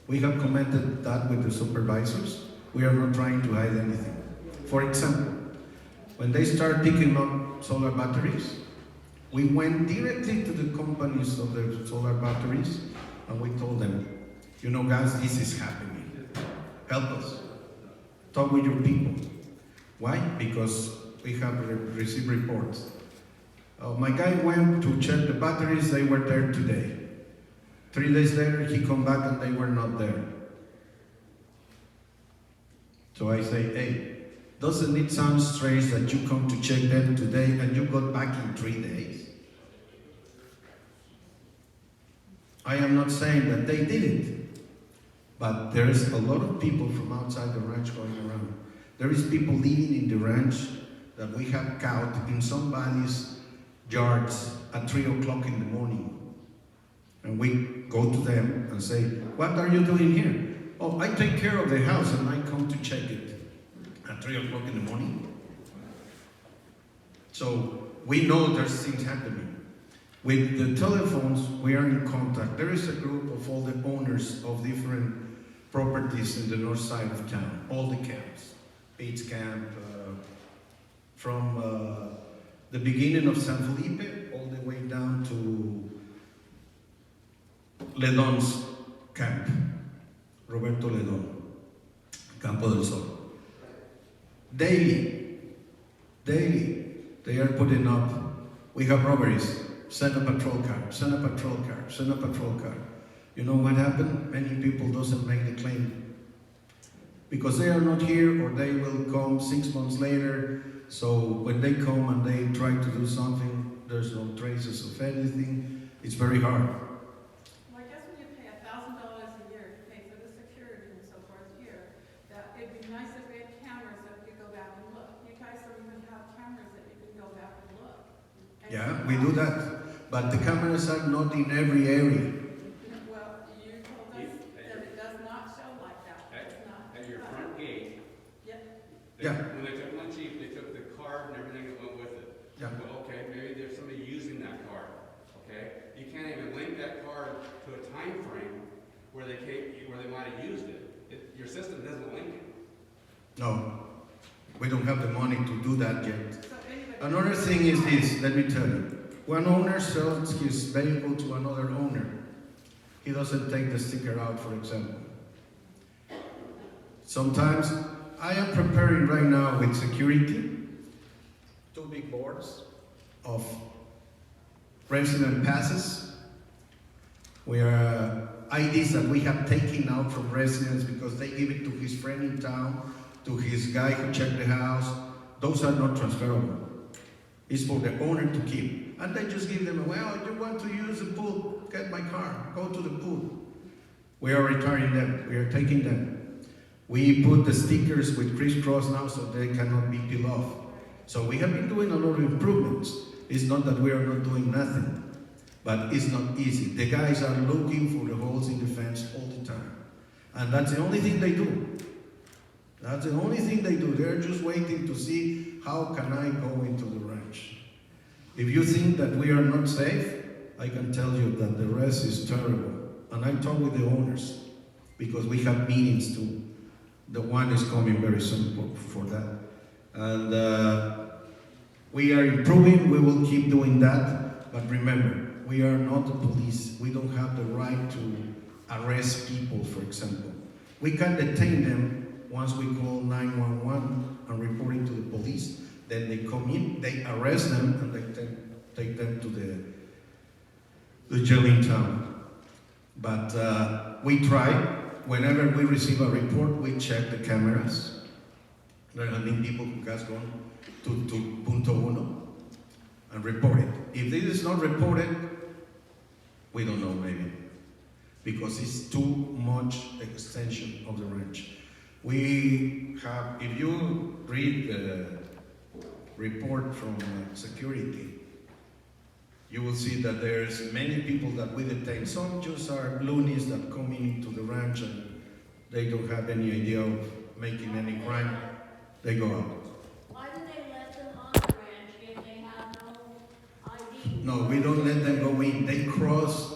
We have commented that with the supervisors. We are not trying to hide anything. For example, when they start picking up solar batteries, we went directly to the companies of the solar batteries and we told them, you know guys, this is happening. Help us. Talk with your people. Why? Because we have received reports. My guy went to check the batteries, they were there today. 3 days later, he come back and they were not there. So I say, hey, doesn't it sound strange that you come to check them today and you got back in 3 days? I am not saying that they did it, but there is a lot of people from outside the ranch going around. There is people living in the ranch that we have caught in somebody's yards at 3 o'clock in the morning. And we go to them and say, what are you doing here? Oh, I take care of the house and I come to check it at 3 o'clock in the morning. So we know there's things happening. With the telephones, we are in contact. There is a group of all the owners of different properties in the north side of town, all the camps. Bates Camp, from the beginning of San Felipe all the way down to Ledon's camp, Roberto Ledon, Campo del Sol. Daily, they are putting up, we have robberies, send a patrol car, send a patrol car, send a patrol car. You know what happened? Many people doesn't make the claim. Because they are not here, or they will come 6 months later. So when they come and they try to do something, there's no traces of anything. It's very hard. Well, I guess when you pay $1,000 a year to pay for the security and so forth here, that it'd be nice if we had cameras that we could go back and look. You guys don't even have cameras that you can go back and look. And Yeah, we do that. But the cameras are not in every area. Well, you told us that it does not show like that. It's not. At your front gate, Yep. Yeah. when they took one chief, they took the card and everything that went with it. Yeah. Well, okay, maybe there's somebody using that card, okay? You can't even link that card to a time frame where they might have used it. Your system doesn't link it. No, we don't have the money to do that yet. So anybody. Another thing is this, let me tell you. One owner sells his vehicle to another owner. He doesn't take the sticker out, for example. Sometimes, I am preparing right now with security 2 big boards of resident passes. We are IDs that we have taken out from residents because they give it to his friend in town, to his guy who checked the house. Those are not transferable. It's for the owner to keep. And they just give them, well, you want to use the pool, get my car, go to the pool. We are retiring them, we are taking them. We put the stickers with crisscross now so they cannot be peeled off. So we have been doing a lot of improvements. It's not that we are not doing nothing, but it's not easy. The guys are looking for the holes in the fence all the time. And that's the only thing they do. That's the only thing they do. They're just waiting to see how can I go into the ranch. If you think that we are not safe, I can tell you that the rest is terrible. And I talk with the owners because we have meetings too. The one is coming very soon for that. And we are improving, we will keep doing that. But remember, we are not the police. We don't have the right to arrest people, for example. We can detain them once we call 911 and report it to the police. Then they come in, they arrest them, and they take them to the jail in town. But we try, whenever we receive a report, we check the cameras. There have been people who has gone to Punto Uno and report it. If this is not reported, we don't know maybe, because it's too much extension of the ranch. We have, if you read the report from security, you will see that there's many people that we detain. Some just are loonies that come into the ranch and they don't have any idea of making any crime. They go out. Why do they let them on the ranch if they have no ID? No, we don't let them go in. They cross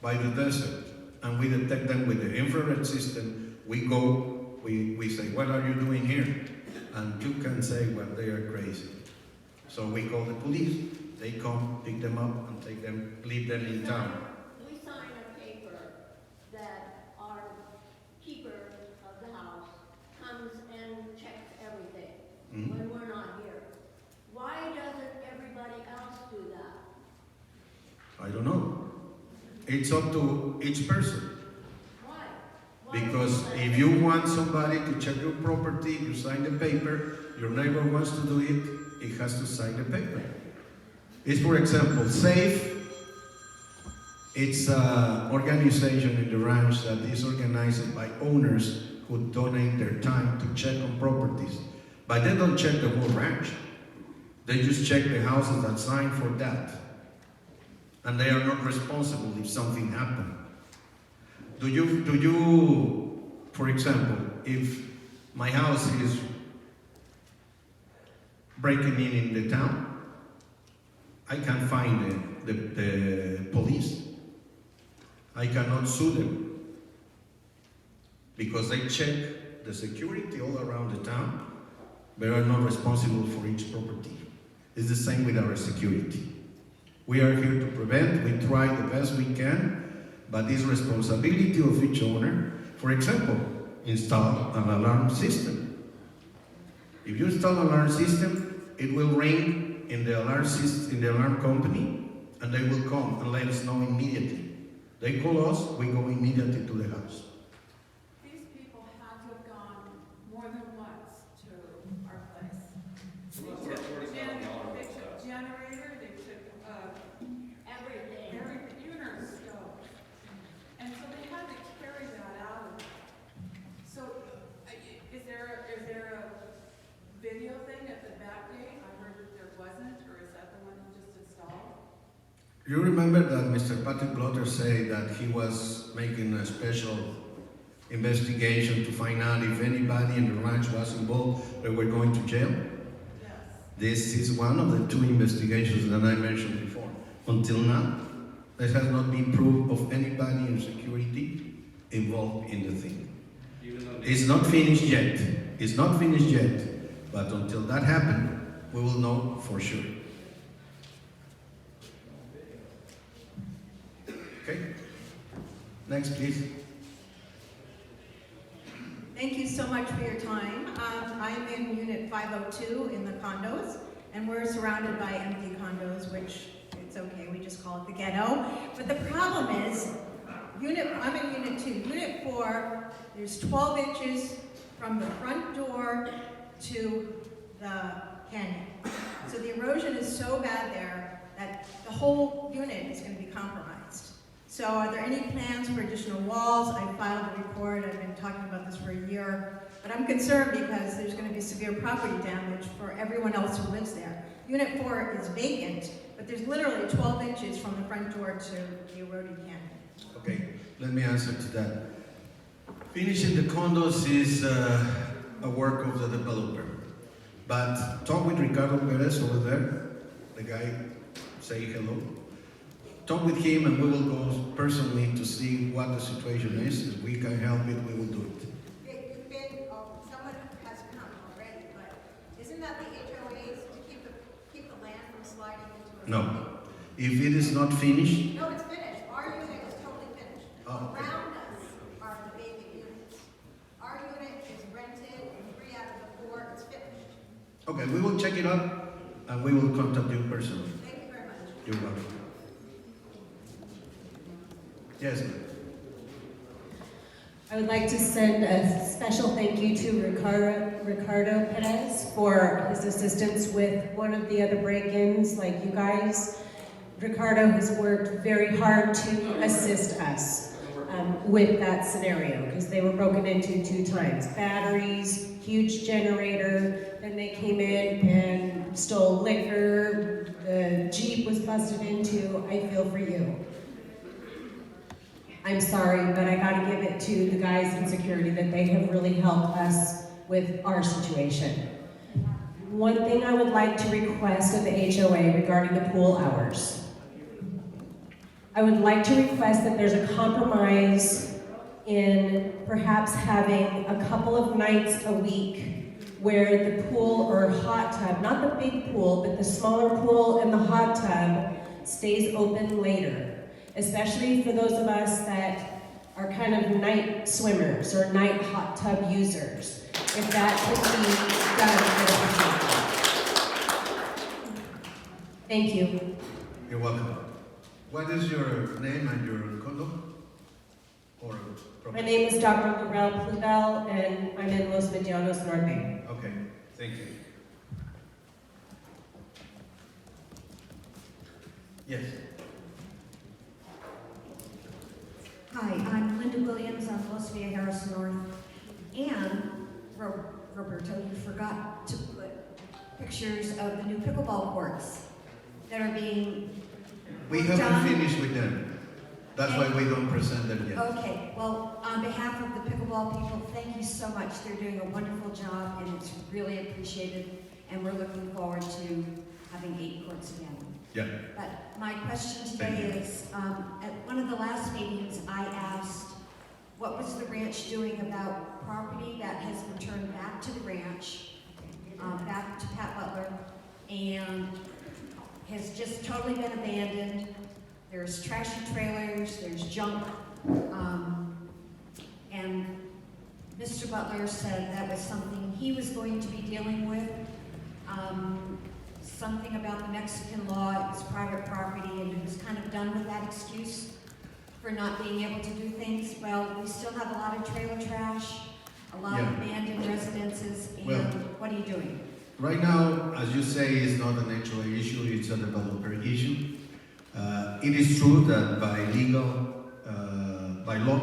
by the desert and we detect them with the infrared system. We go, we say, what are you doing here? And you can say, well, they are crazy. So we call the police, they come, pick them up, and take them, leave them in town. We sign a paper that our keeper of the house comes and checks everything Mhm. when we're not here. Why doesn't everybody else do that? I don't know. It's up to each person. Why? Why Because don't if you want somebody to check your property, you sign the paper, your neighbor wants to do it, he has to sign the paper. It's, for example, SAFE. It's an organization in the ranch that is organized by owners who donate their time to check on properties. But they don't check the whole ranch. They just check the houses that sign for that. And they are not responsible if something happens. Do you, for example, if my house is breaking in the town, I can find the police. I cannot sue them because they check the security all around the town. They are not responsible for each property. It's the same with our security. We are here to prevent, we try the best we can, but it's responsibility of each owner. For example, install an alarm system. If you install an alarm system, it will ring in the alarm system, in the alarm company, and they will come and let us know immediately. They call us, we go immediately to the house. These people had to have gone more than once to our place. They took a generator, they took, Everything. everything, even our stove. And so they had to carry that out of there. So, is there a video thing at the back gate? I heard that there wasn't, or is that the one you just installed? You remember that Mr. Patrick Blotter said that he was making a special investigation to find out if anybody in the ranch was involved, they were going to jail? Yes. This is one of the two investigations that I mentioned before. Until now, there has not been proof of anybody in security involved in the thing. Even though It's not finished yet. It's not finished yet. But until that happens, we will know for sure. Okay? Next, please. Thank you so much for your time. I'm in Unit 502 in the condos, and we're surrounded by empty condos, which it's okay, we just call it the ghetto. But the problem is, I'm in Unit 2. Unit 4, there's 12 inches from the front door to the canyon. So the erosion is so bad there that the whole unit is going to be compromised. So are there any plans for additional walls? I filed a report, I've been talking about this for a year, but I'm concerned because there's going to be severe property damage for everyone else who lives there. Unit 4 is vacant, but there's literally 12 inches from the front door to the eroded canyon. Okay, let me answer to that. Finishing the condos is a work of the developer. But talk with Ricardo Perez over there, the guy saying hello. Talk with him and we will go personally to see what the situation is. If we can help it, we will do it. Someone has come already, but isn't that the HOAs to keep the land from sliding into a... No. If it is not finished, No, it's finished. Our unit is totally finished. Oh, okay. Around us are the vacant units. Our unit is rented, and 3 out of the 4 is finished. okay, we will check it out and we will contact you personally. Thank you very much. You're welcome. Yes, ma'am. I would like to send a special thank you to Ricardo Perez for his assistance with one of the other break-ins, like you guys. Ricardo has worked very hard to assist us with that scenario, because they were broken into 2 times. Batteries, huge generator, then they came in and stole liquor, the Jeep was busted into. I feel for you. I'm sorry, but I gotta give it to the guys in security that they have really helped us with our situation. One thing I would like to request of the HOA regarding the pool hours. I would like to request that there's a compromise in perhaps having a couple of nights a week where the pool or hot tub, not the big pool, but the smaller pool and the hot tub stays open later. Especially for those of us that are kind of night swimmers or night hot tub users. If that could be done. Thank you. You're welcome. What is your name and your condo? Or My name is Dr. Laurel Pluvel, and I'm in Los Medianos, North Bay. Okay, thank you. Yes. Hi, I'm Linda Williams. I'm Los Viejaros North. And, Roberto, you forgot to pictures of the new pickleball courts that are being We worked haven't on. finished with them. That's why we don't present them yet. Okay, well, on behalf of the pickleball people, thank you so much. They're doing a wonderful job, and it's really appreciated, and we're looking forward to having 8 courts again. Yeah. But my question Thank today you. is, at one of the last meetings, I asked, what was the ranch doing about property that has been turned back to the ranch, back to Pat Butler, and has just totally been abandoned. There's trashy trailers, there's junk, and Mr. Butler said that was something he was going to be dealing with. Something about the Mexican law, it was private property, and he was kind of done with that excuse for not being able to do things. Well, we still have a lot of trailer trash, a lot of Yeah. abandoned residences, and Well, what are you doing? Right now, as you say, it's not an HOA issue, it's a developer issue. It is true that by law,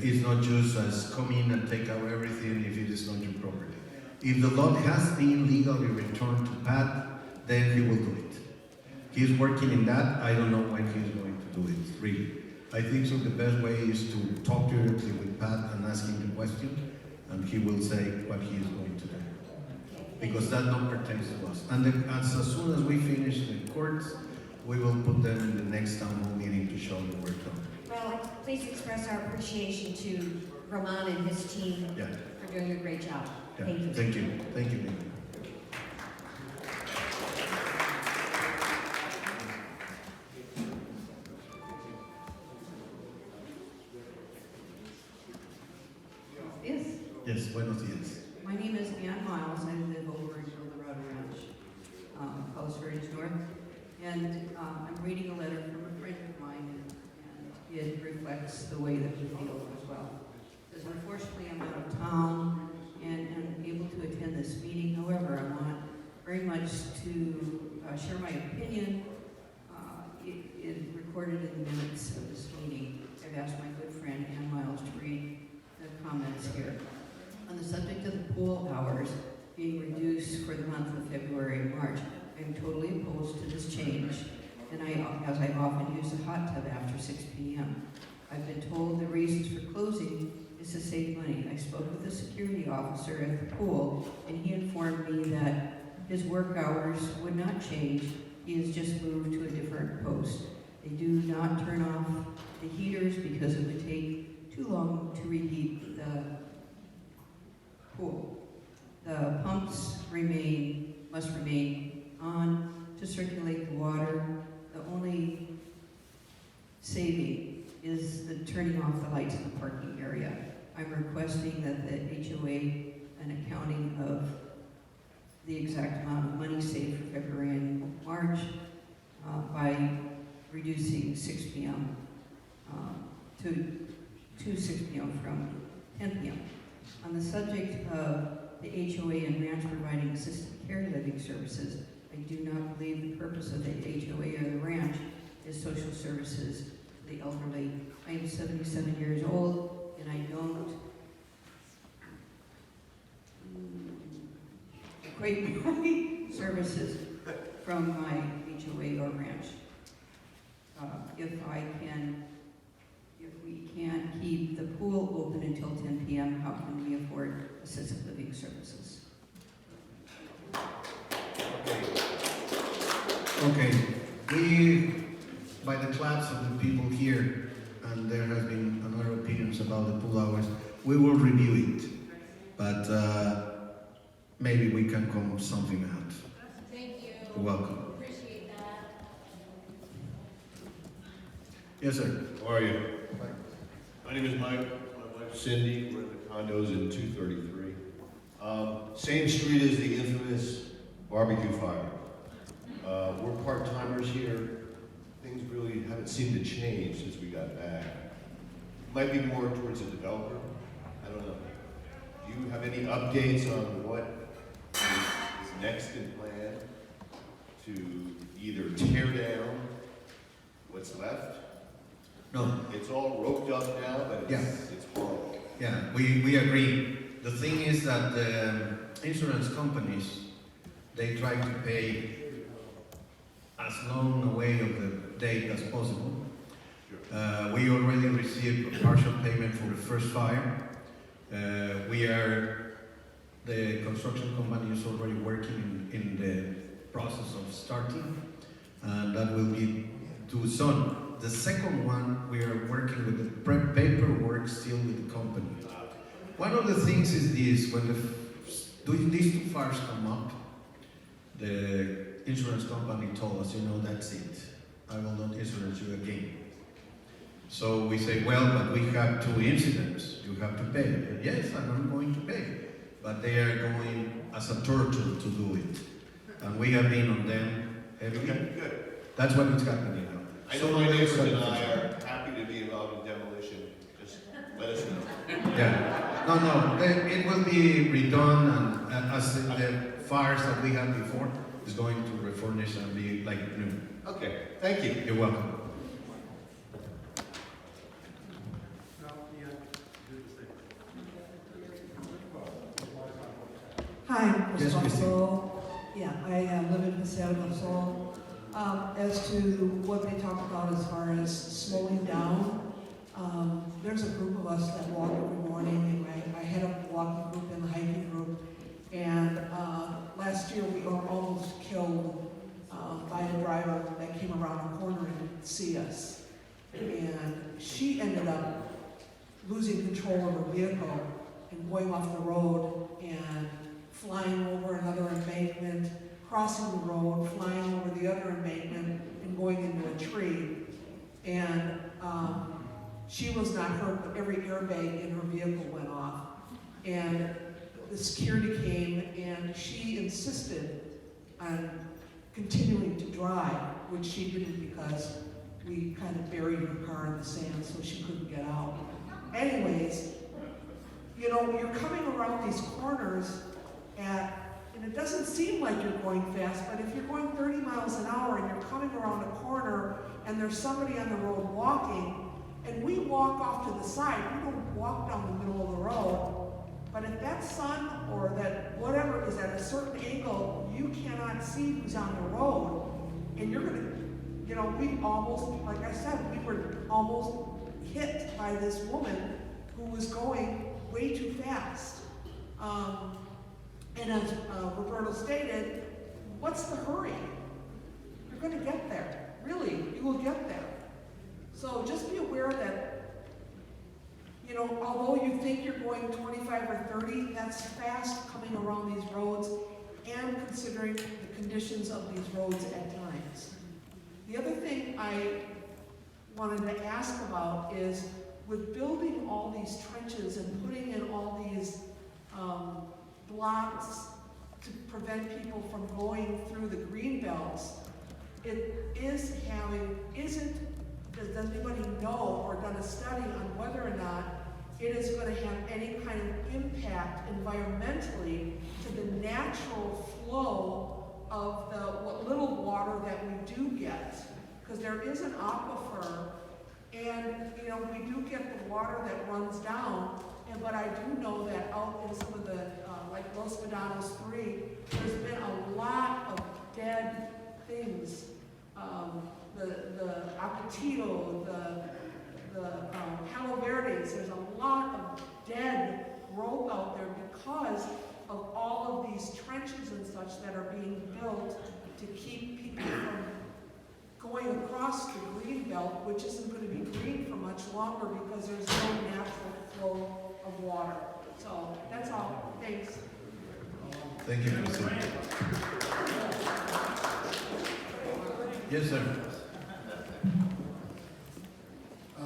it's not just as come in and take out everything if it is not your property. If the lot has been legally returned to Pat, then he will do it. He's working in that. I don't know when he's going to do it, really. I think so the best way is to talk directly with Pat and ask him the question, and he will say what he is going to do. Because that not pertains to us. And as soon as we finish the courts, we will put them in the next town hall meeting to show the work done. Well, please express our appreciation to Roman and his team Yeah. for doing a great job. Yeah. Thank you. Thank you. Thank you. Yes, Yes, buenos días. my name is Ann Miles. I live over in El Dorado Ranch, Palos Verdes North. And I'm reading a letter from a friend of mine, and it reflects the way that we feel as well. Because unfortunately, I'm out of town and unable to attend this meeting. However, I want very much to share my opinion. It is recorded in the minutes of this meeting. I've asked my good friend Ann Miles to read the comments here. On the subject of the pool hours being reduced for the month of February and March, I am totally opposed to this change, and as I often use the hot tub after 6 p.m. I've been told the reasons for closing is to save money. I spoke with the security officer at the pool, and he informed me that his work hours would not change. He has just moved to a different post. They do not turn off the heaters because it would take too long to reheat the pool. The pumps must remain on to circulate the water. The only saving is the turning off the lights in the parking area. I'm requesting that the HOA an accounting of the exact amount of money saved for February and March by reducing 6 p.m. To 6 p.m. from 10 p.m. On the subject of the HOA and ranch providing assisted care living services, I do not believe the purpose of the HOA or the ranch is social services to the elderly. I am 77 years old, and I don't equate my services from my HOA or ranch. If we can't keep the pool open until 10 p.m., how can we afford assisted living services? Okay, we, by the claps of the people here, and there has been another opinions about the pool hours, we will review it, but maybe we can come something out. Thank you. You're welcome. Appreciate that. Yes, sir. How are you? My name is Mike. My wife Cindy. We're in the condos in 233. Same street as the infamous barbecue fire. We're part-timers here. Things really haven't seemed to change since we got back. Might be more towards the developer. I don't know. Do you have any updates on what is next in plan to either tear down what's left? No. It's all roped up now, but it's horrible. Yeah, we agree. The thing is that the insurance companies they try to pay as long away of the date as possible. We already received a partial payment for the first fire. The construction company is already working in the process of starting, and that will be too soon. The second one, we are working with the paperwork still with the company. One of the things is this: when these two fires come up, the insurance company told us, that's it. I will not insurance you again. So we say, well, but we have 2 incidents. You have to pay. Yes, I'm going to pay. But they are going as a turtle to do it. And we have been on them heavily. Okay, good. That's what is happening now. I know my neighbors and I are happy to be involved in demolition. Just let us know. Yeah. No, it will be redone, and as the fires that we had before is going to refurnish and be like new. Okay, thank you. You're welcome. Hi, Yes, Mr. Christine. Sol. Yeah, I live in Paseo del Sol. As to what they talk about as far as slowing down, there's a group of us that walk every morning, and I head up the walking group and the hiking group. And last year we were almost killed by a driver that came around a corner and didn't see us. And she ended up losing control of her vehicle and going off the road and flying over another embankment, crossing the road, flying over the other embankment, and going into a tree. And she was not hurt, but every airbag in her vehicle went off. And the security came, and she insisted on continuing to drive, which she didn't because we kind of buried her car in the sand so she couldn't get out. Anyways, you're coming around these corners and it doesn't seem like you're going fast, but if you're going 30 miles an hour and you're coming around a corner and there's somebody on the road walking, and we walk off to the side, we don't walk down the middle of the road, but if that sun or that whatever is at a certain angle, you cannot see who's on the road, and you're gonna, we almost, like I said, we were almost hit by this woman who was going way too fast. And as Roberto stated, what's the hurry? You're going to get there. Really, you will get there. So just be aware that, although you think you're going 25 or 30, that's fast coming around these roads and considering the conditions of these roads at times. The other thing I wanted to ask about is, with building all these trenches and putting in all these blocks to prevent people from going through the green belts, does anybody know or done a study on whether or not it is going to have any kind of impact environmentally to the natural flow of what little water that we do get? Because there is an aquifer, and we do get the water that runs down, but I do know that out in some of the, like Los Medanos 3, there's been a lot of dead things. The apatito, the Palo Verdes, there's a lot of dead growth out there because of all of these trenches and such that are being built to keep people from going across the green belt, which isn't going to be green for much longer because there's no natural flow of water. So that's all. Thanks. Thank you, Christine. Yes, sir.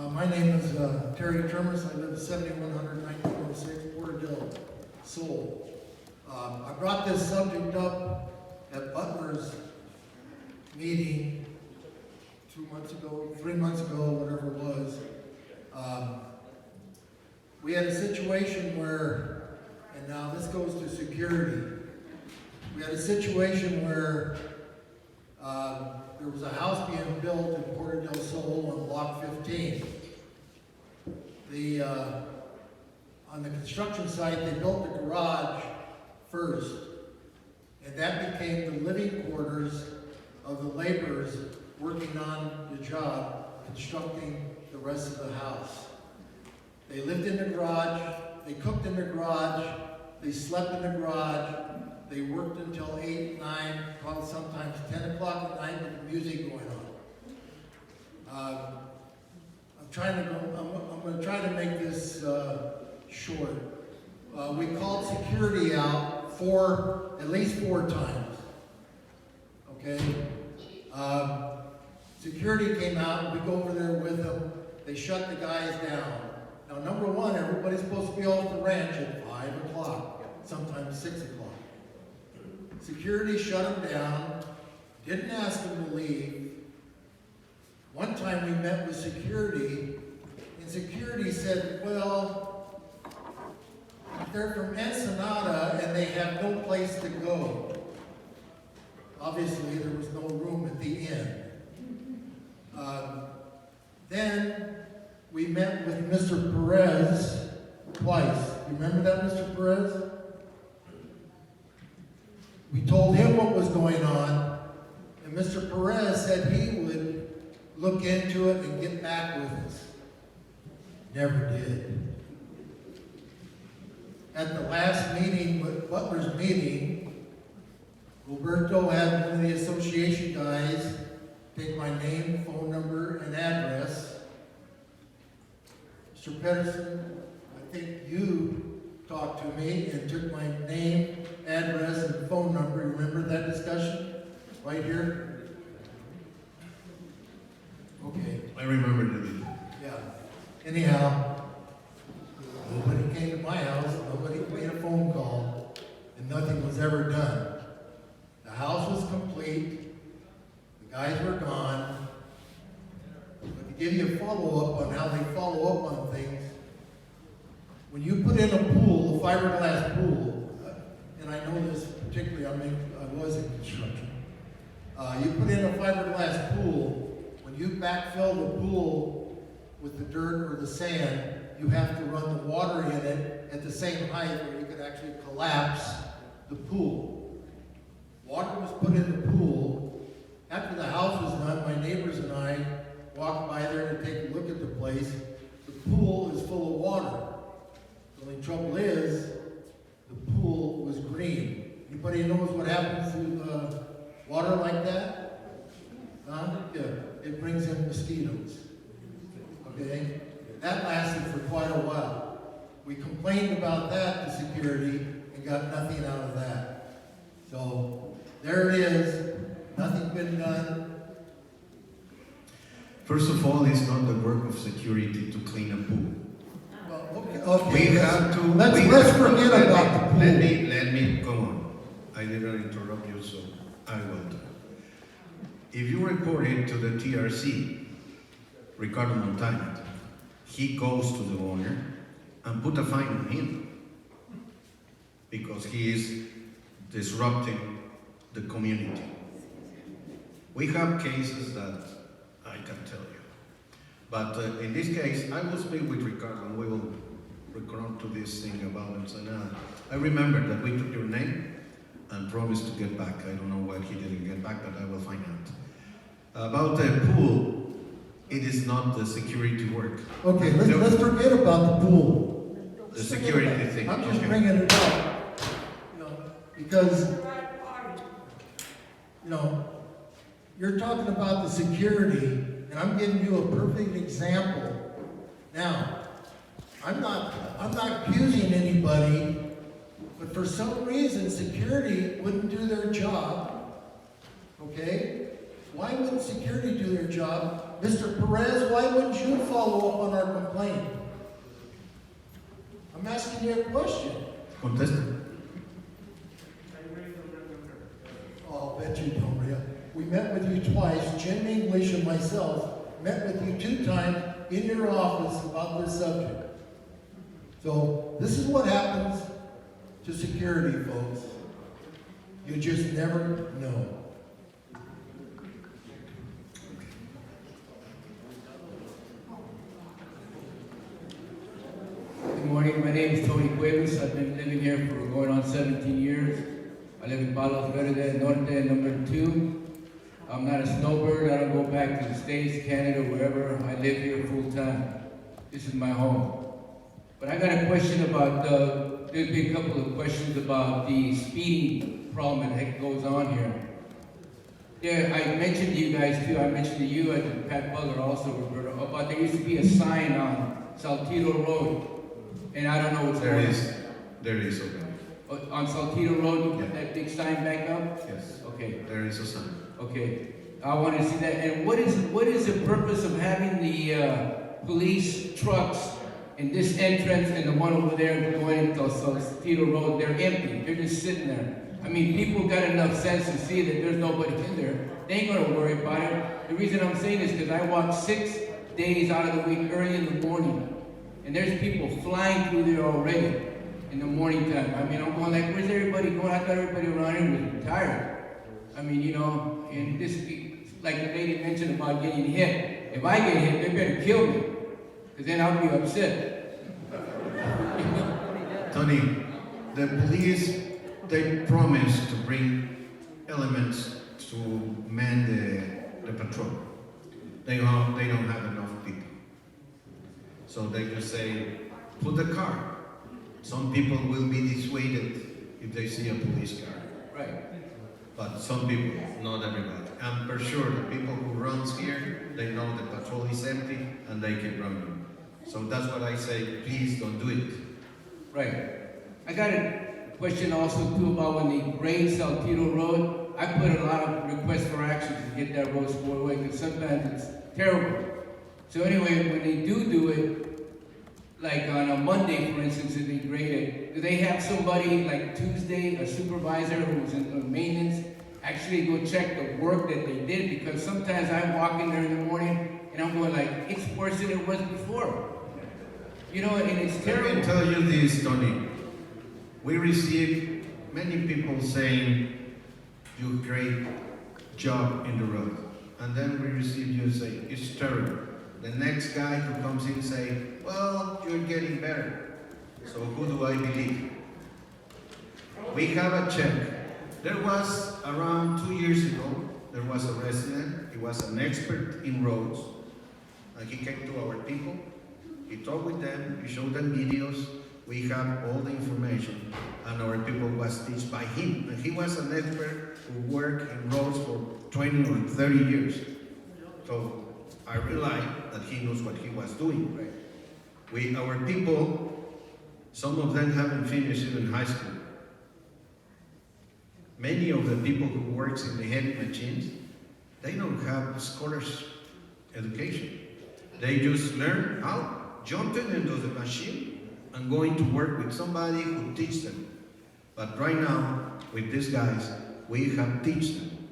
My name is Terry Termes. I live at 7100 1906 Porterdale, Seoul. I brought this subject up at Butler's meeting 2 months ago, 3 months ago, whatever it was. We had a situation where, and now this goes to security, we had a situation where there was a house being built in Puerto del Sol on block 15. On the construction site, they built the garage first, And that became the living quarters of the laborers working on the job, constructing the rest of the house. They lived in the garage, they cooked in the garage, they slept in the garage, they worked until 8, 9, probably sometimes 10 o'clock at night with the music going on. I'm going to try to make this short. We called security out at least 4 times. Okay? Security came out, we go over there with them, they shut the guys down. Now, number one, everybody's supposed to be off the ranch at 5 o'clock, sometimes 6 o'clock. Security shut them down, didn't ask them to leave. One time we met with security, and security said, well, they're from Ensenada and they have no place to go. Obviously, there was no room at the inn. Then we met with Mr. Perez twice. You remember that, Mr. Perez? We told him what was going on, and Mr. Perez said he would look into it and get back with us. Never did. At the last meeting, Butler's meeting, Roberto had one of the association guys take my name, phone number, and address. Mr. Pedersen, I think you talked to me and took my name, address, and phone number. Remember that discussion? Right here? Okay. I remember the Yeah. Anyhow, nobody came to my house, nobody made a phone call, and nothing was ever done. The house was complete, the guys were gone. But to give you a follow-up on how they follow up on things, when you put in a pool, a fiberglass pool, and I know this particularly, I was in construction. You put in a fiberglass pool, when you backfill the pool with the dirt or the sand, you have to run the water in it at the same height where you could actually collapse the pool. Water was put in the pool. After the house was done, my neighbors and I walked by there to take a look at the place. The pool is full of water. The only trouble is, the pool was green. Anybody knows what happens to water like that? Huh? Yeah, it brings in mosquitoes. Okay? That lasted for quite a while. We complained about that to security and got nothing out of that. So, there it is. Nothing's been done. First of all, it's not the work of security to clean a pool. Okay, We have to. let's forget about the pool. Let me go on. I didn't interrupt you, so I will. If you report it to the TRC, Ricardo Montaña, he goes to the owner and put a fine on him because he is disrupting the community. We have cases that I can tell you. But in this case, I will speak with Ricardo and we will return to this thing about Ensenada. I remember that we took your name and promised to get back. I don't know why he didn't get back, but I will find out. About the pool, it is not the security work. Okay, let's forget about the pool. The security thing. I'm just Okay. bringing it up, because, you're talking about the security, and I'm giving you a perfect example. Now, I'm not accusing anybody, but for some reason, security wouldn't do their job. Okay? Why wouldn't security do their job? Mr. Perez, why wouldn't you follow up on our complaint? I'm asking you a question. Contest. Oh, I bet you don't, Rhea. We met with you twice, Jim English and myself, met with you 2 times in your office about this subject. So, this is what happens to security, folks. You just never know. Good morning, my name is Tony Cuevas. I've been living here for going on 17 years. I live in Palos Verdes. Monte del Norte, number 2. I'm not a snowbird. I don't go back to the States, Canada, wherever. I live here full time. This is my home. But I got a question about, there's been a couple of questions about the speeding problem that goes on here. Yeah, I mentioned to you guys too, I mentioned to you and Pat Butler also, Roberto, about there used to be a sign on Saltillo Road, and I don't know what's going on. There is, okay. On Saltillo Road, Yeah. that big sign back up? Yes. Okay, There is a sign. okay. I want to see that. And what is the purpose of having the police trucks in this entrance and the one over there going into Saltillo Road? They're empty. They're just sitting there. I mean, people got enough sense to see that there's nobody in there. They ain't gonna worry about it. The reason I'm saying this is because I walk 6 days out of the week early in the morning, and there's people flying through there already in the morning time. I mean, I'm going like, where's everybody going? I thought everybody around here was retired. I mean, you know, and this, like the lady mentioned about getting hit. If I get hit, they better kill me, because then I'll be upset. Tony, the police, they promised to bring elements to man the patrol. They don't have enough people. So they just say, put the car. Some people will be dissuaded if they see a police car. Right. But some people, not everybody. And for sure, the people who runs here, they know the patrol is empty and they keep running. So that's what I say, please don't do it. Right. I got a question also too about when they grade Saltillo Road. I put a lot of requests for action to get that road squared away because sometimes it's terrible. So anyway, when they do it, like on a Monday, for instance, if they grade it, do they have somebody like Tuesday, a supervisor who's in maintenance, actually go check the work that they did? Because sometimes I walk in there in the morning and I'm going like, it's worse than it was before. You know, and it's terrible. Let me tell you this, Tony. We receive many people saying, you great job in the road. And then we receive you and say, it's terrible. The next guy who comes in say, well, you're getting better. So who do I believe? We have a check. There was around 2 years ago, there was a resident, he was an expert in roads, and he came to our people, he talked with them, he showed them videos, we have all the information, and our people was taught by him. And he was an expert who worked in roads for 20 or 30 years. So I realized that he knows what he was doing. Our people, some of them haven't finished even high school. Many of the people who works in the heavy machines, they don't have scholars education. They just learn how jumping into the machine and going to work with somebody who teach them. But right now, with these guys, we have teach them.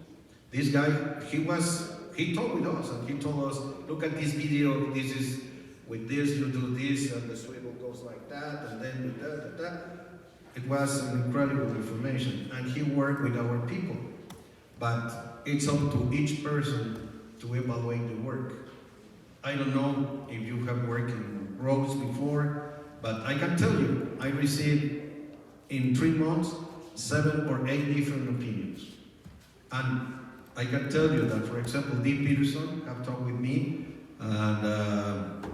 This guy, he talked with us and he told us, look at this video, this is, with this you do this, and the swivel goes like that, and then you that. It was an incredible information, and he worked with our people. But it's up to each person to evaluate the work. I don't know if you have worked in roads before, but I can tell you, I received in 3 months 7 or 8 different opinions. And I can tell you that, for example, Dean Peterson have talked with me and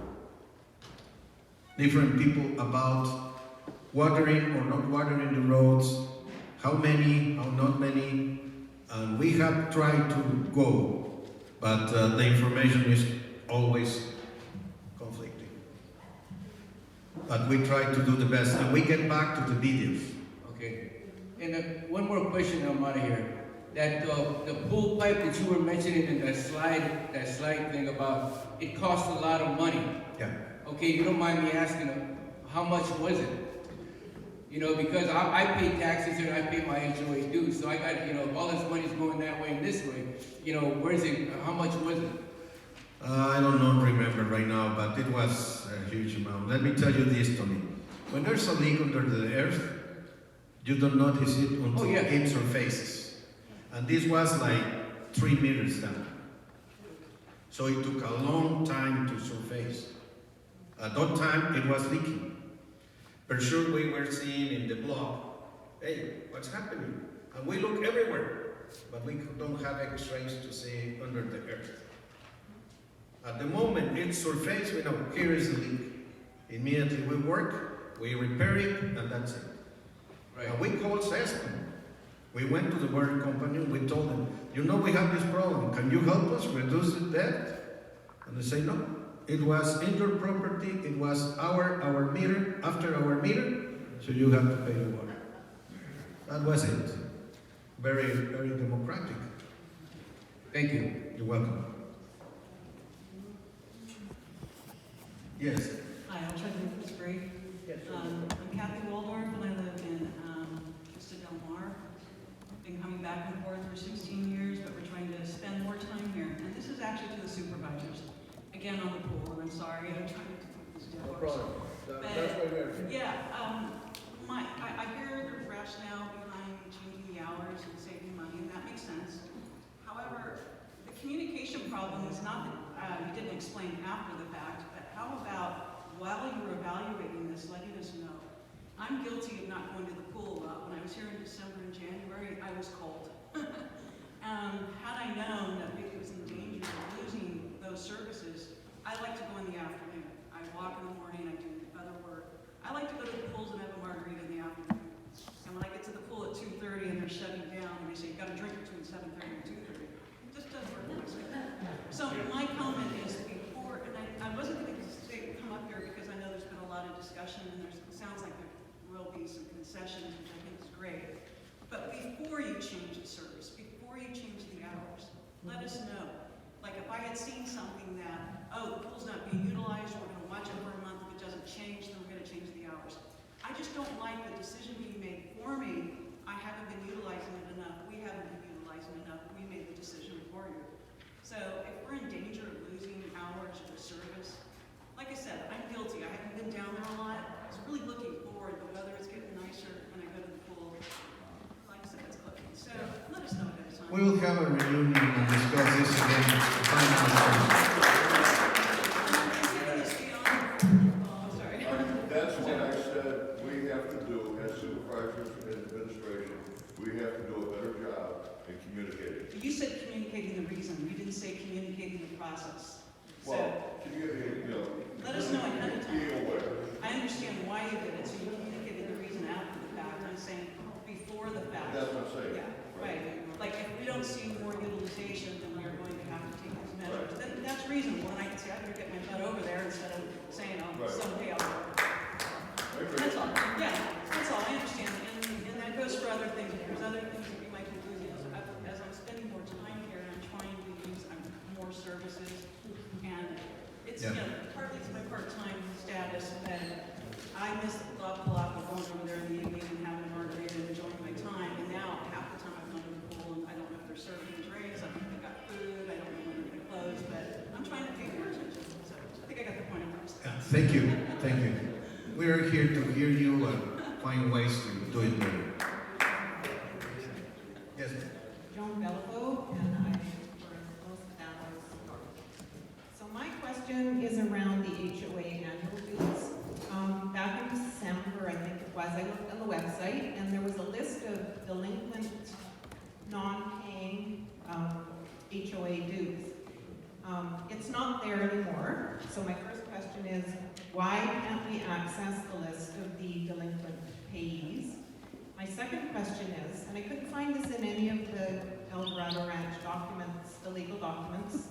different people about watering or not watering the roads, how many, how not many, and we have tried to go, but the information is always conflicting. But we try to do the best, and we get back to the videos. Okay. And one more question, I'm out of here. That the pool pipe that you were mentioning in that slide thing about, it costs a lot of money. Yeah. Okay, you don't mind me asking, how much was it? You know, because I pay taxes here and I pay my HOA dues, so I got, you know, all this money's going that way and this way. You know, where's it, how much was it? I don't know, remember right now, but it was a huge amount. Let me tell you this, Tony. When there's a leak under the earth, you don't notice it until it surfaces. And this was like 3 meters down. So it took a long time to surface. At that time, it was leaking. For sure, we were seeing in the blog, hey, what's happening? And we look everywhere. but we don't have X-rays to see under the earth. At the moment it's surface, we know here is the leak. Immediately we work, we repair it, and that's it. Right. And we called CESCOM. We went to the water company, we told them, you know we have this problem, can you help us reduce the debt? And they say no. It was in your property, it was our meter, after our meter, so you have to pay the water. That was it. Very, very democratic. Thank you. You're welcome. Yes. Hi, I'll try to make this brief. I'm Kathy Waldorf, and I live in Vista Del Mar. Been coming back and forth for 16 years, but we're trying to spend more time here. And this is actually to the supervisors. Again, on the pool, and I'm sorry, I'm trying to keep this down. No problem. That's why we're here. Yeah, I hear the rationale behind changing the hours and saving money, and that makes sense. However, the communication problem is not that you didn't explain after the fact, but how about while you were evaluating this, letting us know? I'm guilty of not going to the pool a lot. When I was here in December and January, I was cold. Had I known that it was in danger of losing those services, I like to go in the afternoon. I walk in the morning, I do other work. I like to go to the pools and have a margarita in the afternoon. And when I get to the pool at 2:30 and they're shutting down, and they say, you've got to drink between 7:30 and 2:30, it just doesn't work like that. So my comment is before, and I wasn't going to come up here because I know there's been a lot of discussion and it sounds like there will be some concessions, which I think is great. But before you change the service, before you change the hours, let us know. Like if I had seen something that, oh, the pool's not being utilized, we're going to watch it for a month, if it doesn't change, then we're going to change the hours. I just don't like the decision being made for me. I haven't been utilizing it enough. We haven't been utilizing it enough. We made the decision for you. So if we're in danger of losing hours of service, like I said, I'm guilty. I haven't been down there a lot. I was really looking forward. The weather is getting nicer when I go to the pool. Like I said, it's cooking. So let us know ahead of time. We'll have a reunion and discuss this again. Find out. That's what I said we have to do as supervisors and administration. We have to do a better job in communicating. You said communicating the reason. You didn't say communicating the process. Well, communicating, let us know ahead of time. being aware. I understand why you did it, so you communicated the reason after the fact. I'm saying before the fact. That's what I'm saying. Yeah, right. Like if we don't see more utilization, then we're going to have to take these measures. Then that's reasonable, and I can say I better get my butt over there instead of saying, oh, someday I'll. That's all. Yeah, that's all. I understand, and that goes for other things. If there's other things that we might be losing, as I'm spending more time here, and I'm trying to use more services, and it's partly it's my part-time status, but I miss the lot of going over there in the evening and having a margarita and enjoying my time. And now half the time I've gone to the pool and I don't know if they're serving drinks, I don't know if they got food, I don't know when they're going to close, but I'm trying to pay more attention. So I think I got the point across. Thank you. Thank you. We are here to hear you and find ways to do it better. Yes. Joan Bellefaux, and I'm for Los Banos North. So my question is around the HOA annual dues. Back in December, I think it was, I looked on the website, and there was a list of delinquent, non-paying HOA dues. It's not there anymore, so my first question is, why can't we access the list of the delinquent payees? My second question is, and I couldn't find this in any of the El Dorado Ranch documents, the legal documents,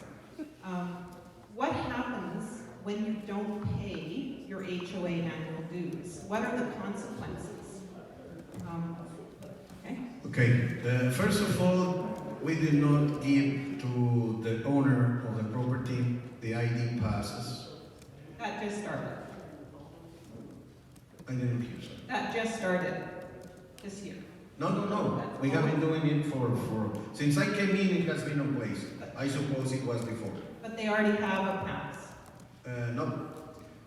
what happens when you don't pay your HOA annual dues? What are the consequences? Okay. First of all, we did not give to the owner of the property the ID passes. That just started. I didn't hear so. That just started this year. No. We have been doing it for since I came in, it has been in place. I suppose it was before. But they already have a pass. No.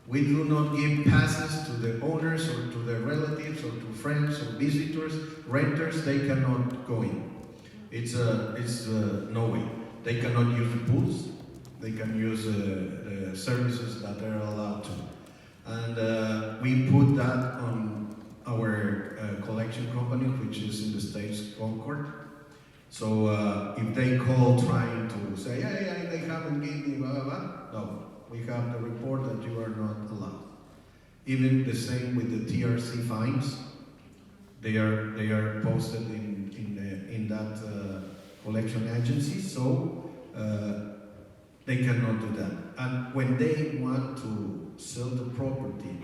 We do not give passes to the owners or to their relatives or to friends or visitors, renters. They cannot go in. It's no way. They cannot use the pools. They can use the services that they're allowed to. And we put that on our collection company, which is in the States, Concord. So if they call trying to say, hey, they haven't given me, blah, blah, blah, no, we have the report that you are not allowed. Even the same with the TRC fines, they are posted in that collection agency, so they cannot do that. And when they want to sell the property,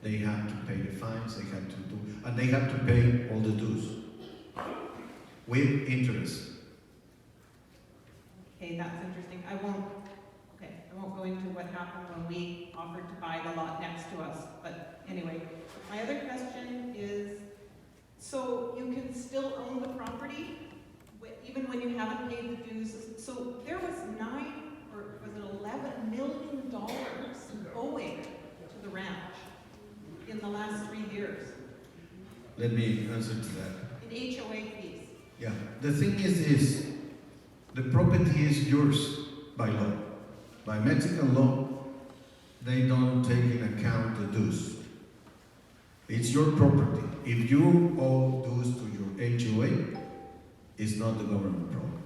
they have to pay the fines, they have to do, and they have to pay all the dues with interest. Okay, that's interesting. I won't go into what happened when we offered to buy the lot next to us. But anyway, my other question is, so you can still own the property even when you haven't paid the dues? So there was $11 million owing to the ranch in the last 3 years Let me answer to that. in HOA fees. Yeah, the thing is this, the property is yours by law. By Mexican law, they don't take in account the dues. It's your property. If you owe dues to your HOA, it's not the government problem.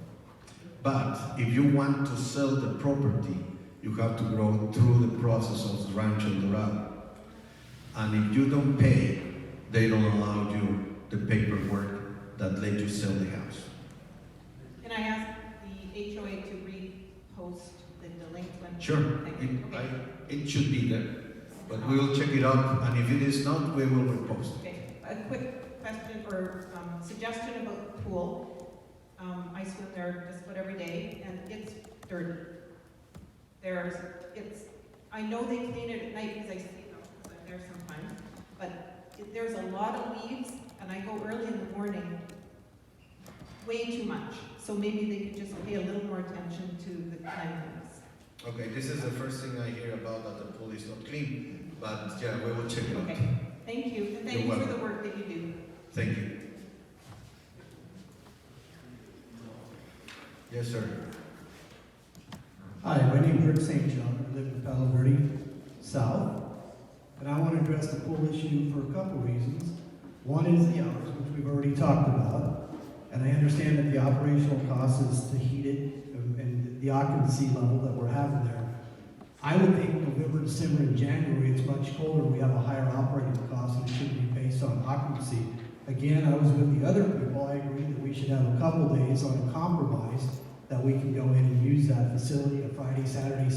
But if you want to sell the property, you have to go through the process of Rancho Dorado. And if you don't pay, they don't allow you the paperwork that let you sell the house. Can I ask the HOA to repost the delinquent? Sure, thing? Okay. it should be there, but we will check it out, and if it is not, we will repost it. Okay, a quick question or suggestion about the pool. I swim there just about every day, and it's dirty. I know they clean it at night because I see them, because I'm there sometimes, but there's a lot of leaves, and I go early in the morning, way too much. So maybe they could just pay a little more attention to the cleanliness. Okay, this is the first thing I hear about, that the pool is not clean, but yeah, we will check it out. Okay, thank you, and thank You're you for welcome. the work that you do. Thank you. Yes, sir. Hi, my name is Rick St. John. I live in Palo Verde South. And I want to address the pool issue for a couple reasons. One is the hours, which we've already talked about. And I understand that the operational cost is to heat it and the occupancy level that we're having there. I would think November, December, and January, it's much colder. We have a higher operating cost, and it should be based on occupancy. Again, I was with the other people. I agree that we should have a couple days on a compromise that we can go in and use that facility, a Friday, Saturday,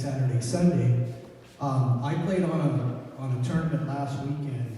Sunday. I played on a tournament last weekend,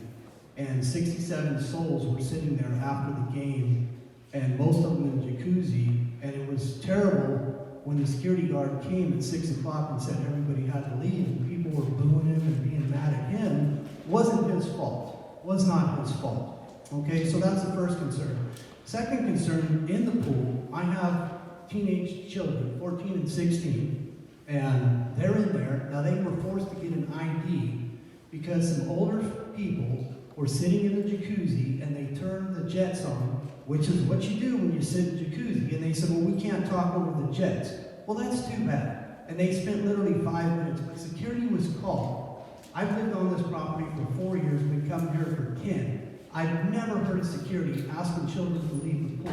and 67 souls were sitting there after the game, and most of them in the jacuzzi, and it was terrible when the security guard came at 6 o'clock and said everybody had to leave, and people were booing him and being mad at him. Wasn't his fault. Was not his fault. Okay, so that's the first concern. Second concern, in the pool, I have teenage children, 14 and 16, and they're in there. Now, they were forced to get an ID because some older people were sitting in a jacuzzi and they turned the jets on, which is what you do when you sit in a jacuzzi, and they said, well, we can't talk over the jets. Well, that's too bad. And they spent literally 5 minutes, but security was called. I've lived on this property for 4 years, been coming here for 10. I've never heard security asking children to leave the pool,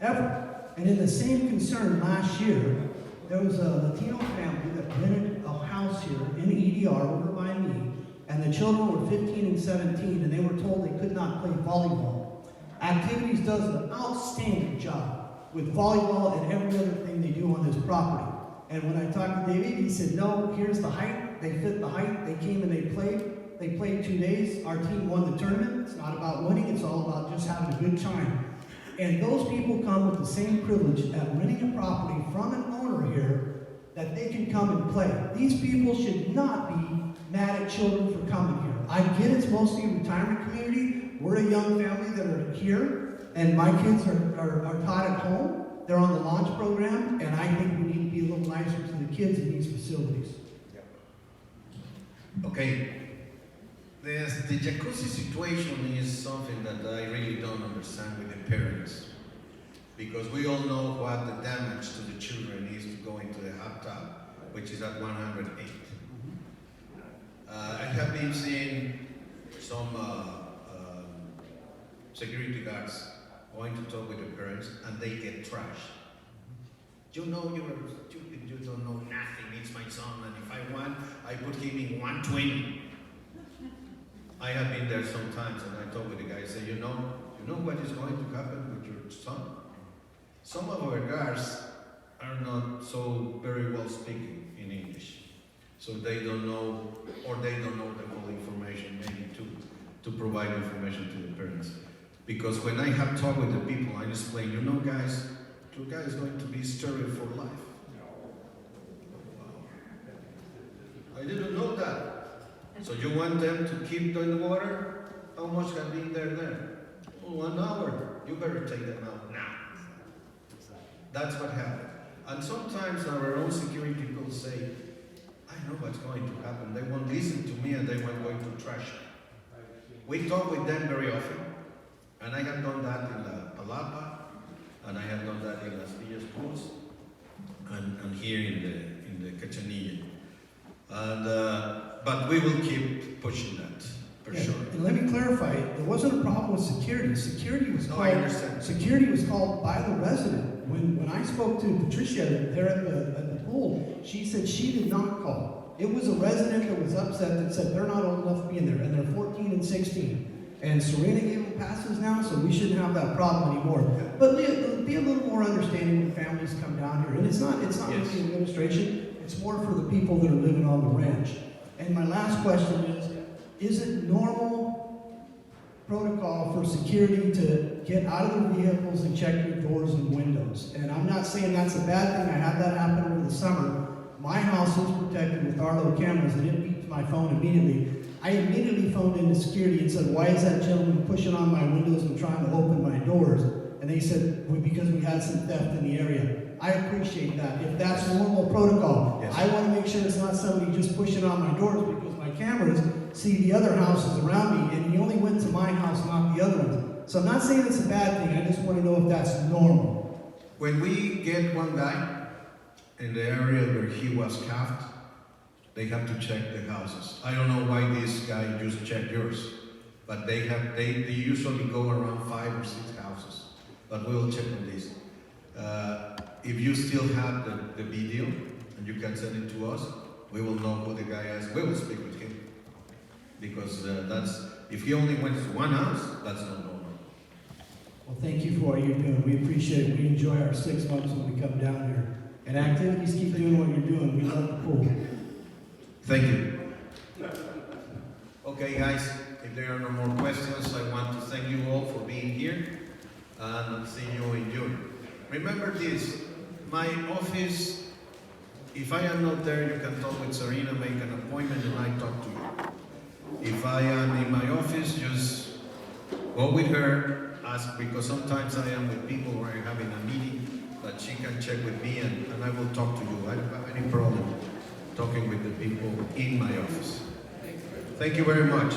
ever. And in the same concern last year, there was a Latino family that rented a house here in EDR over by me, and the children were 15 and 17, and they were told they could not play volleyball. Activities does an outstanding job with volleyball and every other thing they do on this property. And when I talked to David, he said, no, here's the height. They fit the height. They came and they played. They played 2 days. Our team won the tournament. It's not about winning. It's all about just having a good time. And those people come with the same privilege at renting a property from an owner here that they can come and play. These people should not be mad at children for coming here. I get it's mostly a retirement community. We're a young family that are here, and my kids are taught at home. They're on the launch program, and I think we need to be a little nicer to the kids in these facilities. Okay. The jacuzzi situation is something that I really don't understand with the parents, because we all know what the damage to the children is to go into the hot tub, which is at 108. I have been seeing some security guards going to talk with the parents, and they get trashed. You know you are stupid, you don't know nothing, it's my son, and if I want, I put him in 120. I have been there sometimes, and I talk with the guy, I say, you know what is going to happen with your son? Some of our guys are not so very well speaking in English. So they don't know, or they don't know the whole information, maybe to provide information to the parents. Because when I have talked with the people, I explain, you know guys, your guy is going to be sterile for life. I didn't know that. So you want them to keep in the water? How much have been there? Oh, 1 hour. You better take them out now. That's what happened. And sometimes our own security people say, I know what's going to happen. They won't listen to me and they won't going to trash me. We talk with them very often. And I have done that in La Palapa, and I have done that in Las Villas Cruz, and here in the Cachanilla. But we will keep pushing that, for sure. And let me clarify, there wasn't a problem with security. Security was I understand. Security was called by the resident. When I spoke to Patricia there at the pool, she said she did not call. It was a resident that was upset that said they're not old enough to be in there, and they're 14 and 16. And Serena gave them passes now, so we shouldn't have that problem anymore. But be a little more understanding when families come down here. And it's not with the administration, it's more for the people that are living on the ranch. And my last question is it normal protocol for security to get out of their vehicles and check your doors and windows? And I'm not saying that's a bad thing. I had that happen over the summer. My house is protected with Arlo cameras, and it beeped my phone immediately. I immediately phoned into security and said, why is that gentleman pushing on my windows and trying to open my doors? And they said, well, because we had some theft in the area. I appreciate that. If that's normal protocol, I want to make sure it's not somebody just pushing on my doors because my cameras see the other houses around me, and he only went to my house, not the other ones. So I'm not saying it's a bad thing. I just want to know if that's normal. When we get one guy in the area where he was cuffed, they have to check the houses. I don't know why this guy just checked yours, but they usually go around 5 or 6 houses. But we will check on this. If you still have the video and you can send it to us, we will know who the guy is. We will speak with him. Because if he only went to one house, that's not normal. Well, thank you for what you're doing. We appreciate it. We enjoy our 6 months when we come down here. And activities, keep doing what you're doing. We love the pool. Thank you. Okay, guys, if there are no more questions, I want to thank you all for being here and see you in June. Remember this, my office, if I am not there, you can talk with Serena, make an appointment, and I talk to you. If I am in my office, just go with her, ask, because sometimes I am with people where I'm having a meeting, but she can check with me and I will talk to you. I don't have any problem talking with the people in my office. Thank you very much.